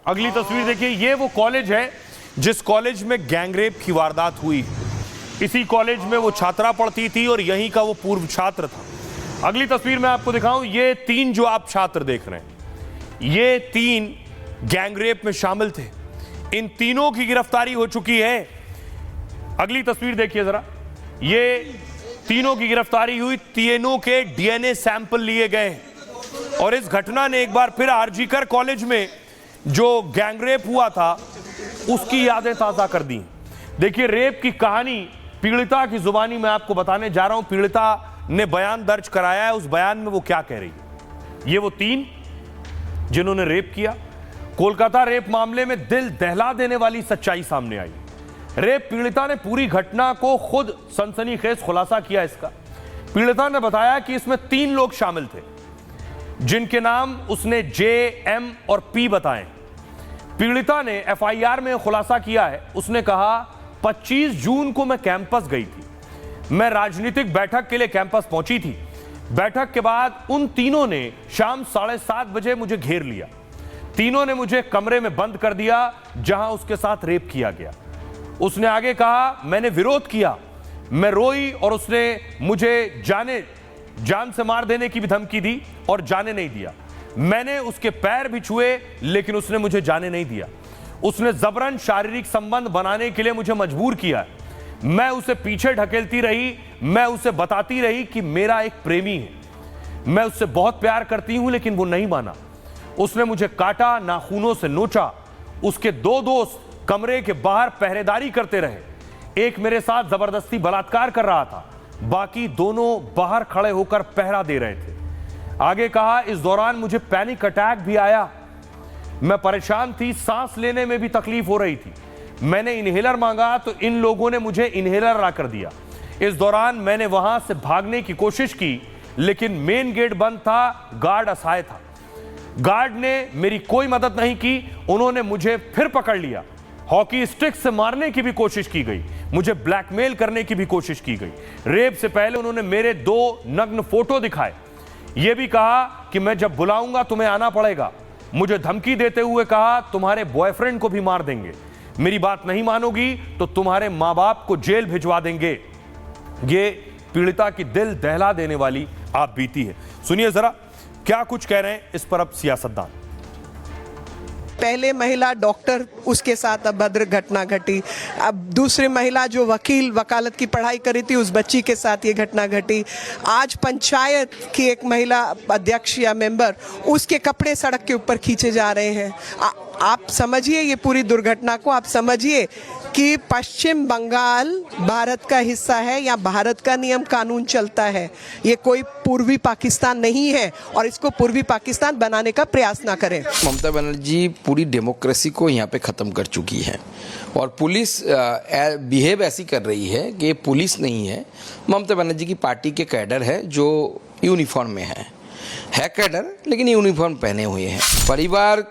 अगली तस्वीर देखिए, ये वो कॉलेज है जिस कॉलेज में गैंगरेप की वारदात हुई। इसी कॉलेज में वो छात्रा पढ़ती थी और यहीं का वो पूर्व छात्र था। अगली तस्वीर मैं आपको दिखाऊं, ये 3 जो आप छात्र देख रहे हैं, ये 3 गैंगरेप में शामिल थे। इन तीनों की गिरफ्तारी हो चुकी है। अगली तस्वीर देखिए जरा, ये तीनों की गिरफ्तारी हुई, तीनों के डीएनए सैंपल लिए गए और इस घटना ने एक बार फिर आरजीकर कॉलेज में जो गैंगरेप हुआ था उसकी यादें ताजा कर दी। देखिए रेप की कहानी पीड़िता की जुबानी में आपको बताने जा रहा हूं। पीड़िता ने बयान दर्ज कराया है, उस बयान में वो क्या कह रही है। ये वो 3 जिन्होंने रेप किया। कोलकाता रेप मामले में दिल दहला देने वाली सच्चाई सामने आई। रेप पीड़िता ने पूरी घटना को खुद सनसनीखेज खुलासा किया। इसका पीड़िता ने बताया कि इसमें 3 लोग शामिल थे जिनके नाम उसने जे, एम और पी बताए। पीड़िता ने एफआईआर में खुलासा किया है, उसने कहा 25 जून को मैं कैंपस गई थी। मैं राजनीतिक बैठक के लिए कैंपस पहुंची थी। बैठक के बाद उन तीनों ने शाम 7:30 बजे मुझे घेर लिया। तीनों ने मुझे कमरे में बंद कर दिया जहां उसके साथ रेप किया गया। उसने आगे कहा मैंने विरोध किया, मैं रोई और उसने मुझे जान से मार देने की भी धमकी दी और जाने नहीं दिया। मैंने उसके पैर भी छुए लेकिन उसने मुझे जाने नहीं दिया। उसने जबरन शारीरिक संबंध बनाने के लिए मुझे मजबूर किया। मैं उसे पीछे ढकेलती रही, मैं उसे बताती रही कि मेरा एक प्रेमी है, मैं उससे बहुत प्यार करती हूं, लेकिन वो नहीं माना। उसने मुझे काटा, नाखूनों से नोचा। उसके 2 दोस्त कमरे के बाहर पहरेदारी करते रहे। एक मेरे साथ जबरदस्ती बलात्कार कर रहा था, बाकी दोनों बाहर खड़े होकर पहरा दे रहे थे। आगे कहा, इस दौरान मुझे पैनिक अटैक भी आया। मैं परेशान थी, सांस लेने में भी तकलीफ हो रही थी। मैंने इनहेलर मांगा तो इन लोगों ने मुझे इनहेलर ला कर दिया। इस दौरान मैंने वहां से भागने की कोशिश की, लेकिन मेन गेट बंद था, गार्ड असहाय था। गार्ड ने मेरी कोई मदद नहीं की, उन्होंने मुझे फिर पकड़ लिया। हॉकी स्टिक से मारने की भी कोशिश की गई, मुझे ब्लैकमेल करने की भी कोशिश की गई। रेप से पहले उन्होंने मेरे 2 नग्न फोटो दिखाए। यह भी कहा कि मैं जब बुलाऊंगा तुम्हें आना पड़ेगा। मुझे धमकी देते हुए कहा, तुम्हारे बॉयफ्रेंड को भी मार देंगे, मेरी बात नहीं मानोगी तो तुम्हारे मां बाप को जेल भिजवा देंगे। ये पीड़िता की दिल दहला देने वाली आप बीती है। सुनिए जरा क्या कुछ कह रहे हैं इस पर अब सियासतदान। पहले महिला डॉक्टर, उसके साथ अभद्र घटना घटी। अब दूसरी महिला जो वकालत की पढ़ाई करी थी, उस बच्ची के साथ ये घटना घटी। आज पंचायत की एक महिला अध्यक्ष या मेंबर, उसके कपड़े सड़क के ऊपर खींचे जा रहे हैं। आप समझिए ये पूरी दुर्घटना को, आप समझिए कि पश्चिम बंगाल भारत का हिस्सा है, या भारत का नियम कानून चलता है। ये कोई पूर्वी पाकिस्तान नहीं है और इसको पूर्वी पाकिस्तान बनाने का प्रयास ना करें। ममता बनर्जी पूरी डेमोक्रेसी को यहाँ पे ख़त्म कर चुकी है और पुलिस बिहेव ऐसी कर रही है कि पुलिस नहीं है, ममता बनर्जी की पार्टी के कैडर है जो यूनिफॉर्म में है कैडर, लेकिन यूनिफॉर्म पहने हुए हैं। परिवार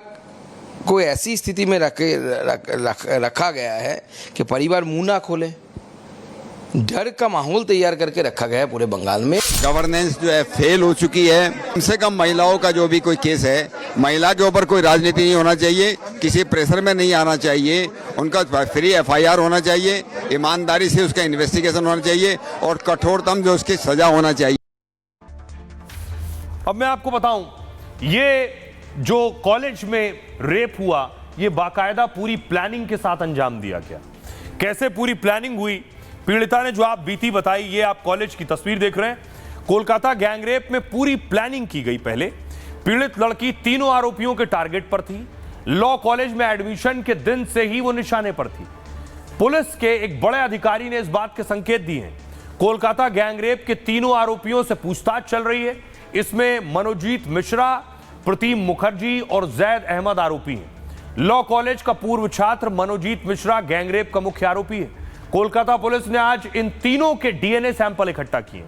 को ऐसी स्थिति में रखा गया है कि परिवार मुंह ना खोले। डर का माहौल तैयार करके रखा गया है पूरे बंगाल में। गवर्नेंस जो है फेल हो चुकी है। कम से कम महिलाओं का जो भी कोई केस है, महिला के ऊपर कोई राजनीति नहीं होना चाहिए, किसी प्रेशर में नहीं आना चाहिए, उनका फ्री FIR होना चाहिए, ईमानदारी से उसका इन्वेस्टिगेशन होना चाहिए और कठोरतम जो उसकी सजा होना चाहिए। अब मैं आपको बताऊं, ये जो कॉलेज में रेप हुआ, ये बाकायदा पूरी प्लानिंग के साथ अंजाम दिया गया। कैसे पूरी प्लानिंग हुई, पीड़िता ने जो आप बीती बताई, ये आप कॉलेज की तस्वीर देख रहे हैं। कोलकाता गैंगरेप में पूरी प्लानिंग की गई। पहले पीड़ित लड़की तीनों आरोपियों के टारगेट पर थी। लॉ कॉलेज में एडमिशन के दिन से ही वो निशाने पर थी। पुलिस के एक बड़े अधिकारी ने इस बात के संकेत दिए हैं। कोलकाता गैंगरेप के तीनों आरोपियों से पूछताछ चल रही है। इसमें मनोजीत मिश्रा, प्रतिम मुखर्जी और जैद अहमद आरोपी हैं। लॉ कॉलेज का पूर्व छात्र मनोजीत मिश्रा गैंगरेप का मुख्य आरोपी है। कोलकाता पुलिस ने आज इन तीनों के DNA सैंपल इकट्ठा किए।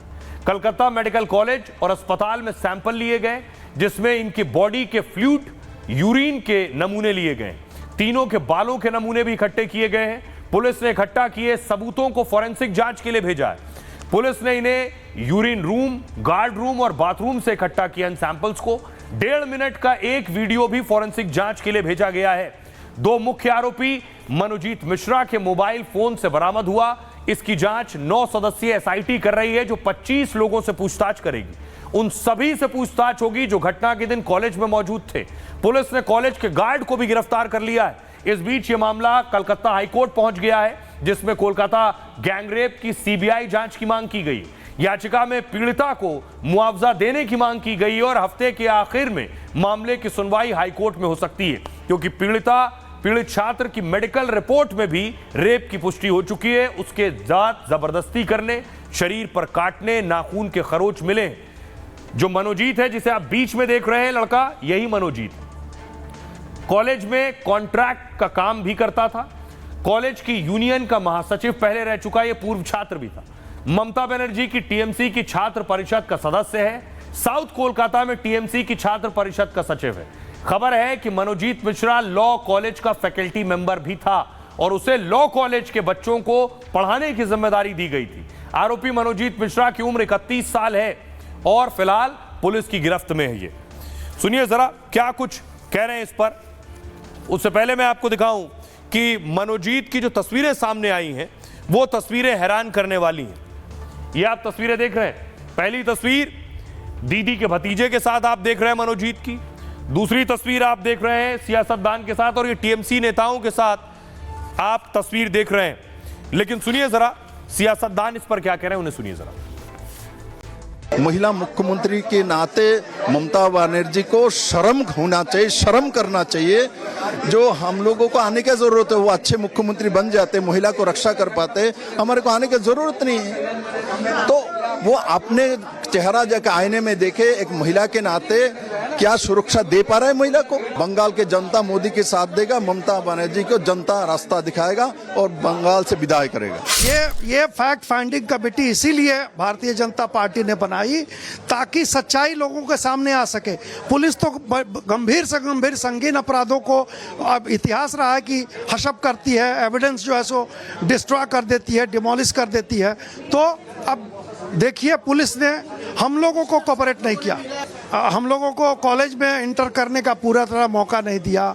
कलकत्ता मेडिकल कॉलेज और अस्पताल में सैंपल लिए गए, जिसमें इनकी बॉडी के फ्लूइड, यूरिन के नमूने लिए गए। तीनों के बालों के नमूने भी इकट्ठे किए गए हैं। पुलिस ने इकट्ठा किए सबूतों को फॉरेंसिक जांच के लिए भेजा है। पुलिस ने इन्हें यूरिन रूम, गार्ड रूम और बाथरूम से इकट्ठा किया। इन सैंपल्स को 1.5 मिनट का एक वीडियो भी फॉरेंसिक जांच के लिए भेजा गया है। 2 मुख्य आरोपी मनोजीत मिश्रा के मोबाइल फोन से बरामद हुआ। इसकी जांच 9 सदस्यीय SIT कर रही है, जो 25 लोगों से पूछताछ करेगी। उन सभी से पूछताछ होगी जो घटना के दिन कॉलेज में मौजूद थे। पुलिस ने कॉलेज के गार्ड को भी गिरफ्तार कर लिया है। इस बीच ये मामला कलकत्ता हाईकोर्ट पहुंच गया है, जिसमें कोलकाता गैंगरेप की CBI जांच की मांग की गई। याचिका में पीड़िता को मुआवजा देने की मांग की गई और हफ्ते के आखिर में मामले की सुनवाई हाईकोर्ट में हो सकती है, क्योंकि पीड़ित छात्र की मेडिकल रिपोर्ट में भी रेप की पुष्टि हो चुकी है। उसके दांत जबरदस्ती करने, शरीर पर काटने, नाखून के खरोच मिले। जो मनोजीत है, जिसे आप बीच में देख रहे हैं लड़का, यही मनोजीत है। कॉलेज में कॉन्ट्रैक्ट का काम भी करता था। कॉलेज की यूनियन का महासचिव पहले रह चुका, यह पूर्व छात्र भी था। ममता बनर्जी की TMC की छात्र परिषद का सदस्य है। साउथ कोलकाता में TMC की छात्र परिषद का सचिव है। खबर है कि मनोजीत मिश्रा लॉ कॉलेज का फैकल्टी मेंबर भी था और उसे लॉ कॉलेज के बच्चों को पढ़ाने की जिम्मेदारी दी गई थी। आरोपी मनोजीत मिश्रा की उम्र 31 साल है और फिलहाल पुलिस की गिरफ्त में है। ये सुनिए जरा क्या कुछ कह रहे हैं इस पर। उससे पहले मैं आपको दिखाऊं कि मनोजीत की जो तस्वीरें सामने आई हैं, वो तस्वीरें हैरान करने वाली हैं। ये आप तस्वीरें देख रहे हैं। पहली तस्वीर दीदी के भतीजे के साथ आप देख रहे हैं मनोजीत की। दूसरी तस्वीर आप देख रहे हैं सियासतदान के साथ और ये TMC नेताओं के साथ आप तस्वीर देख रहे हैं। लेकिन सुनिए जरा सियासतदान इस पर क्या कह रहे हैं, उन्हें सुनिए जरा। महिला मुख्यमंत्री के नाते ममता बनर्जी को शर्म होना चाहिए, शर्म करना चाहिए। जो हम लोगों को आने की जरूरत है वो अच्छे मुख्यमंत्री बन जाते, महिला को रक्षा कर पाते, हमारे को आने की जरूरत नहीं है। तो वो अपने चेहरा जाकर आईने में देखे, एक महिला के नाते क्या सुरक्षा दे पा रहा है महिला को। बंगाल के जनता मोदी के साथ देगा, ममता बनर्जी को जनता रास्ता दिखाएगा और बंगाल से विदाई करेगा। ये फैक्ट फाइंडिंग कमेटी इसीलिए भारतीय जनता पार्टी ने बनाई ताकि सच्चाई लोगों के सामने आ सके। पुलिस तो गंभीर से गंभीर संगीन अपराधों को अब इतिहास रहा है कि हशप करती है, एविडेंस जो है सो डिस्ट्रॉय कर देती है, डिमोलिश कर देती है। तो अब देखिए पुलिस ने हम लोगों को कोऑपरेट नहीं किया, हम लोगों को कॉलेज में इंटर करने का पूरा तरह मौका नहीं दिया,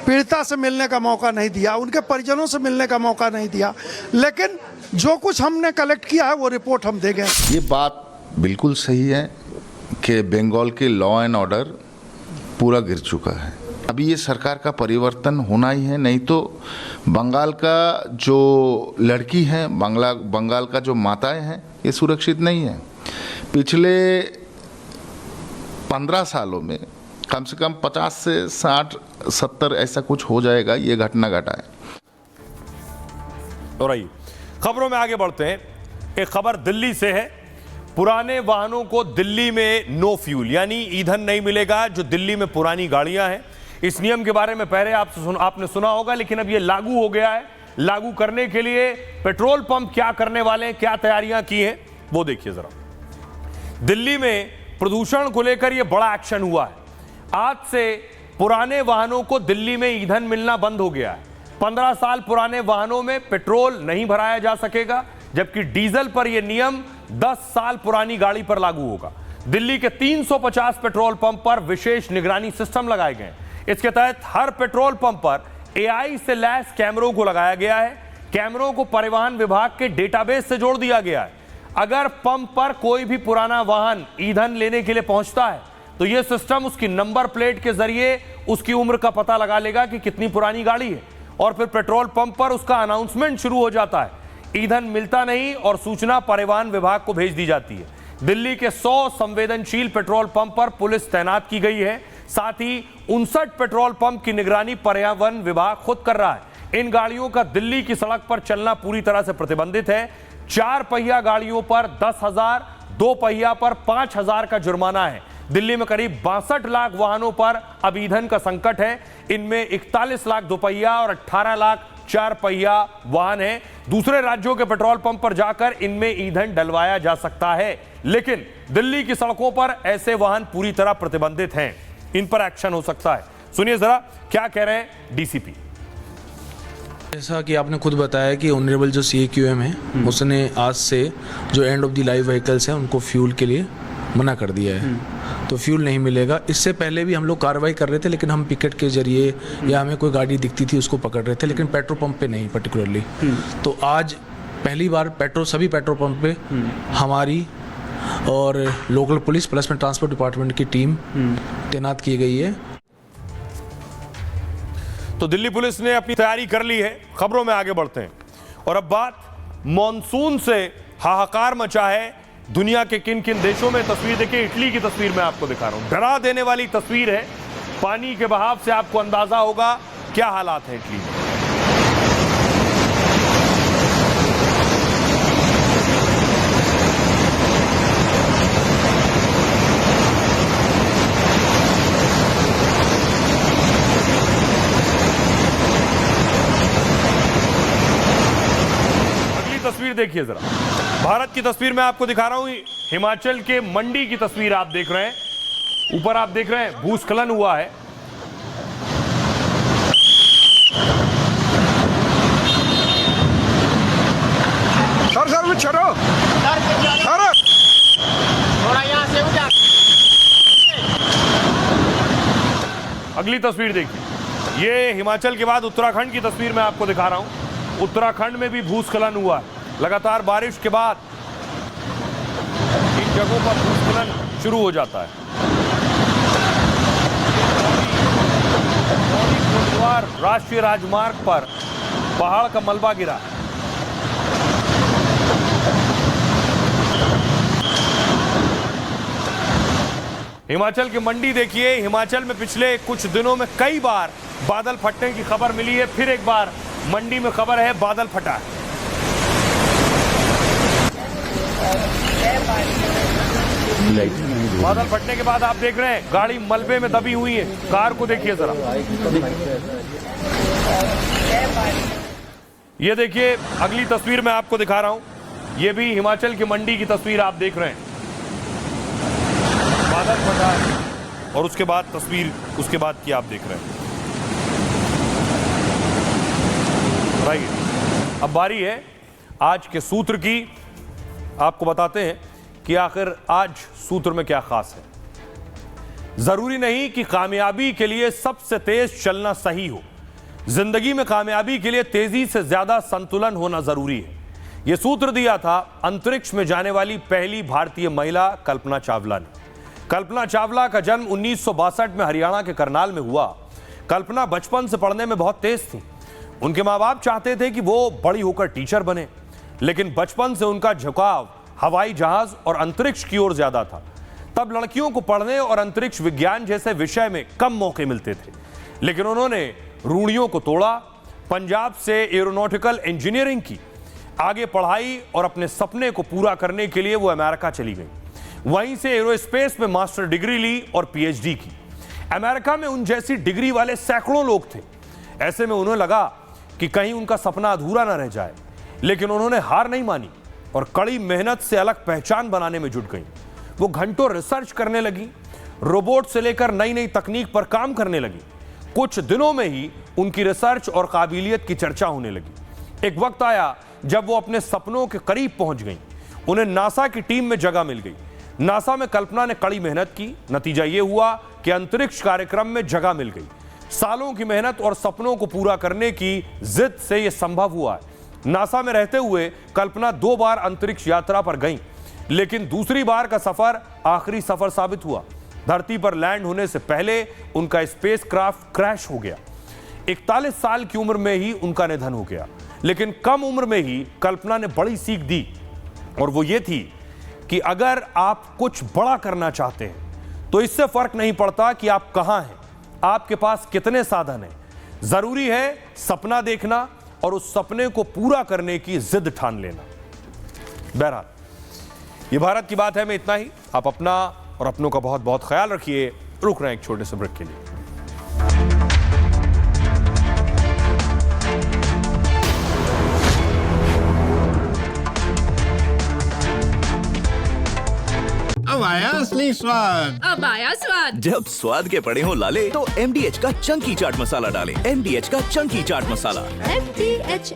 पीड़िता से मिलने का मौका नहीं दिया, उनके परिजनों से मिलने का मौका नहीं दिया। लेकिन जो कुछ हमने कलेक्ट किया है वो रिपोर्ट हम दे गए। ये बात बिल्कुल सही है कि बंगाल के लॉ एंड ऑर्डर पूरा गिर चुका है। अभी ये सरकार का परिवर्तन होना ही है, नहीं तो बंगाल का जो लड़की है, बंगाल का जो माताएं हैं, ये सुरक्षित नहीं है। पिछले 15 सालों में कम से कम 50 से 60-70 ऐसा कुछ हो जाएगा, ये घटना घटा है। और आइए खबरों में आगे बढ़ते हैं। एक खबर दिल्ली से है। पुराने वाहनों को दिल्ली में नो फ्यूल यानी ईंधन नहीं मिलेगा। जो दिल्ली में पुरानी गाड़ियां हैं, इस नियम के बारे में पहले आपने सुना होगा, लेकिन अब ये लागू हो गया है। लागू करने के लिए पेट्रोल पंप क्या करने वाले हैं, क्या तैयारियां की हैं, वो देखिए जरा। दिल्ली में प्रदूषण को लेकर यह बड़ा एक्शन हुआ है। आज से पुराने वाहनों को दिल्ली में ईंधन मिलना बंद हो गया है। 15 साल पुराने वाहनों में पेट्रोल नहीं भराया जा सकेगा, जबकि डीजल पर यह नियम 10 साल पुरानी गाड़ी पर लागू होगा। दिल्ली के 350 पेट्रोल पंप पर विशेष निगरानी सिस्टम लगाए गए। इसके तहत हर पेट्रोल पंप पर AI से लैस कैमरों को लगाया गया है। कैमरों को परिवहन विभाग के डेटाबेस से जोड़ दिया गया है। अगर पंप पर कोई भी पुराना वाहन ईंधन लेने के लिए पहुंचता है तो यह सिस्टम उसकी नंबर प्लेट के जरिए उसकी उम्र का पता लगा लेगा कि कितनी पुरानी गाड़ी है, और फिर पेट्रोल पंप पर उसका अनाउंसमेंट शुरू हो जाता है। ईंधन मिलता नहीं और सूचना परिवहन विभाग को भेज दी जाती है। दिल्ली के 100 संवेदनशील पेट्रोल पंप पर पुलिस तैनात की गई है। साथ ही 59 पेट्रोल पंप की निगरानी पर्यावरण विभाग खुद कर रहा है। इन गाड़ियों का दिल्ली की सड़क पर चलना पूरी तरह से प्रतिबंधित है। 4 पहिया गाड़ियों पर 10,000, 2 पहिया पर 5,000 का जुर्माना है। दिल्ली में करीब 62 लाख वाहनों पर अब ईंधन का संकट है। इनमें 41 लाख 2 पहिया और 18 लाख 4 पहिया वाहन है। दूसरे राज्यों के पेट्रोल पंप पर जाकर इनमें ईंधन डलवाया जा सकता है, लेकिन दिल्ली की सड़कों पर ऐसे वाहन पूरी तरह प्रतिबंधित हैं। इन पर एक्शन हो सकता है। सुनिए जरा क्या कह रहे हैं डीसीपी। जैसा कि आपने खुद बताया कि ऑनरेबल जो CAQM है उसने आज से जो end of the life vehicles हैं उनको फ्यूल के लिए मना कर दिया है, तो फ्यूल नहीं मिलेगा। इससे पहले भी हम लोग कार्रवाई कर रहे थे, लेकिन हम पिकेट के जरिए या हमें कोई गाड़ी दिखती थी उसको पकड़ रहे थे, लेकिन पेट्रोल पंप पे नहीं पर्टिकुलरली। तो आज पहली बार सभी पेट्रोल पंप पे हमारी और लोकल पुलिस प्लस में ट्रांसपोर्ट डिपार्टमेंट की टीम तैनात की गई है। तो दिल्ली पुलिस ने अपनी तैयारी कर ली है। खबरों में आगे बढ़ते हैं और अब बात मॉनसून से हाहाकार मचा है दुनिया के किन किन देशों में। तस्वीर देखिए, इटली की तस्वीर मैं आपको दिखा रहा हूं। डरा देने वाली तस्वीर है। पानी के बहाव से आपको अंदाजा होगा क्या हालात है इटली में। तस्वीर देखिए जरा। भारत की तस्वीर मैं आपको दिखा रहा हूं। हिमाचल के मंडी की तस्वीर आप देख रहे हैं। ऊपर आप देख रहे हैं भूस्खलन हुआ है। सर छोड़ो थोड़ा यहां से उठा। अगली तस्वीर देखिए। ये हिमाचल के बाद उत्तराखंड की तस्वीर मैं आपको दिखा रहा हूं। उत्तराखंड में भी भूस्खलन हुआ है। लगातार बारिश के बाद इन जगहों पर भूस्खलन शुरू हो जाता है। राष्ट्रीय राजमार्ग पर पहाड़ का मलबा गिरा। हिमाचल की मंडी देखिए। हिमाचल में पिछले कुछ दिनों में कई बार बादल फटने की खबर मिली है। फिर एक बार मंडी में खबर है बादल फटा है। बादल फटने के बाद आप देख रहे हैं गाड़ी मलबे में दबी हुई है। कार को देखिए जरा, ये देखिए अगली तस्वीर मैं आपको दिखा रहा हूं। ये भी हिमाचल की मंडी की तस्वीर आप देख रहे हैं। बादल फटा है और उसके बाद तस्वीर उसके बाद की आप देख रहे हैं। राइट, अब बारी है आज के सूत्र की। आपको बताते हैं कि आखिर आज सूत्र में क्या खास है। जरूरी नहीं कि कामयाबी के लिए सबसे तेज चलना सही हो। जिंदगी में कामयाबी के लिए तेजी से ज्यादा संतुलन होना जरूरी है। यह सूत्र दिया था अंतरिक्ष में जाने वाली पहली भारतीय महिला कल्पना चावला ने। कल्पना चावला का जन्म 1962 में हरियाणा के करनाल में हुआ। कल्पना बचपन से पढ़ने में बहुत तेज थी। उनके माँ बाप चाहते थे कि वो बड़ी होकर टीचर बने, लेकिन बचपन से उनका झुकाव हवाई जहाज और अंतरिक्ष की ओर ज्यादा था। तब लड़कियों को पढ़ने और अंतरिक्ष विज्ञान जैसे विषय में कम मौके मिलते थे, लेकिन उन्होंने रूढ़ियों को तोड़ा, पंजाब से एरोनॉटिकल इंजीनियरिंग की, आगे पढ़ाई और अपने सपने को पूरा करने के लिए वो अमेरिका चली गई। वहीं से एरोस्पेस में मास्टर डिग्री ली और पीएचडी की। अमेरिका में उन जैसी डिग्री वाले सैकड़ों लोग थे। ऐसे में उन्हें लगा कि कहीं उनका सपना अधूरा ना रह जाए, लेकिन उन्होंने हार नहीं मानी और कड़ी मेहनत से अलग पहचान बनाने में जुट गई। वो घंटों रिसर्च करने लगी, रोबोट से लेकर नई नई तकनीक पर काम करने लगी। कुछ दिनों में ही उनकी रिसर्च और काबिलियत की चर्चा होने लगी। एक वक्त आया जब वो अपने सपनों के करीब पहुंच गई। उन्हें नासा की टीम में जगह मिल गई। नासा में कल्पना ने कड़ी मेहनत की। नतीजा ये हुआ कि अंतरिक्ष कार्यक्रम में जगह मिल गई। सालों की मेहनत और सपनों को पूरा करने की जिद से यह संभव हुआ है। नासा में रहते हुए कल्पना 2 बार अंतरिक्ष यात्रा पर गईं, लेकिन दूसरी बार का सफर आखिरी सफर साबित हुआ। धरती पर लैंड होने से पहले उनका स्पेसक्राफ्ट क्रैश हो गया। 41 साल की उम्र में ही उनका निधन हो गया। लेकिन कम उम्र में ही कल्पना ने बड़ी सीख दी, और वो ये थी कि अगर आप कुछ बड़ा करना चाहते हैं तो इससे फर्क नहीं पड़ता कि आप कहां हैं, आपके पास कितने साधन हैं। जरूरी है सपना देखना और उस सपने को पूरा करने की जिद ठान लेना। बहरहाल ये भारत की बात है में इतना ही। आप अपना और अपनों का बहुत बहुत ख्याल रखिए। रुक रहे हैं एक छोटे से ब्रेक के लिए। अब आया असली स्वाद। अब आया स्वाद। जब स्वाद के पड़े हो लाले तो MDH का चंकी चाट मसाला डालें। MDH का चंकी चाट मसाला। MDH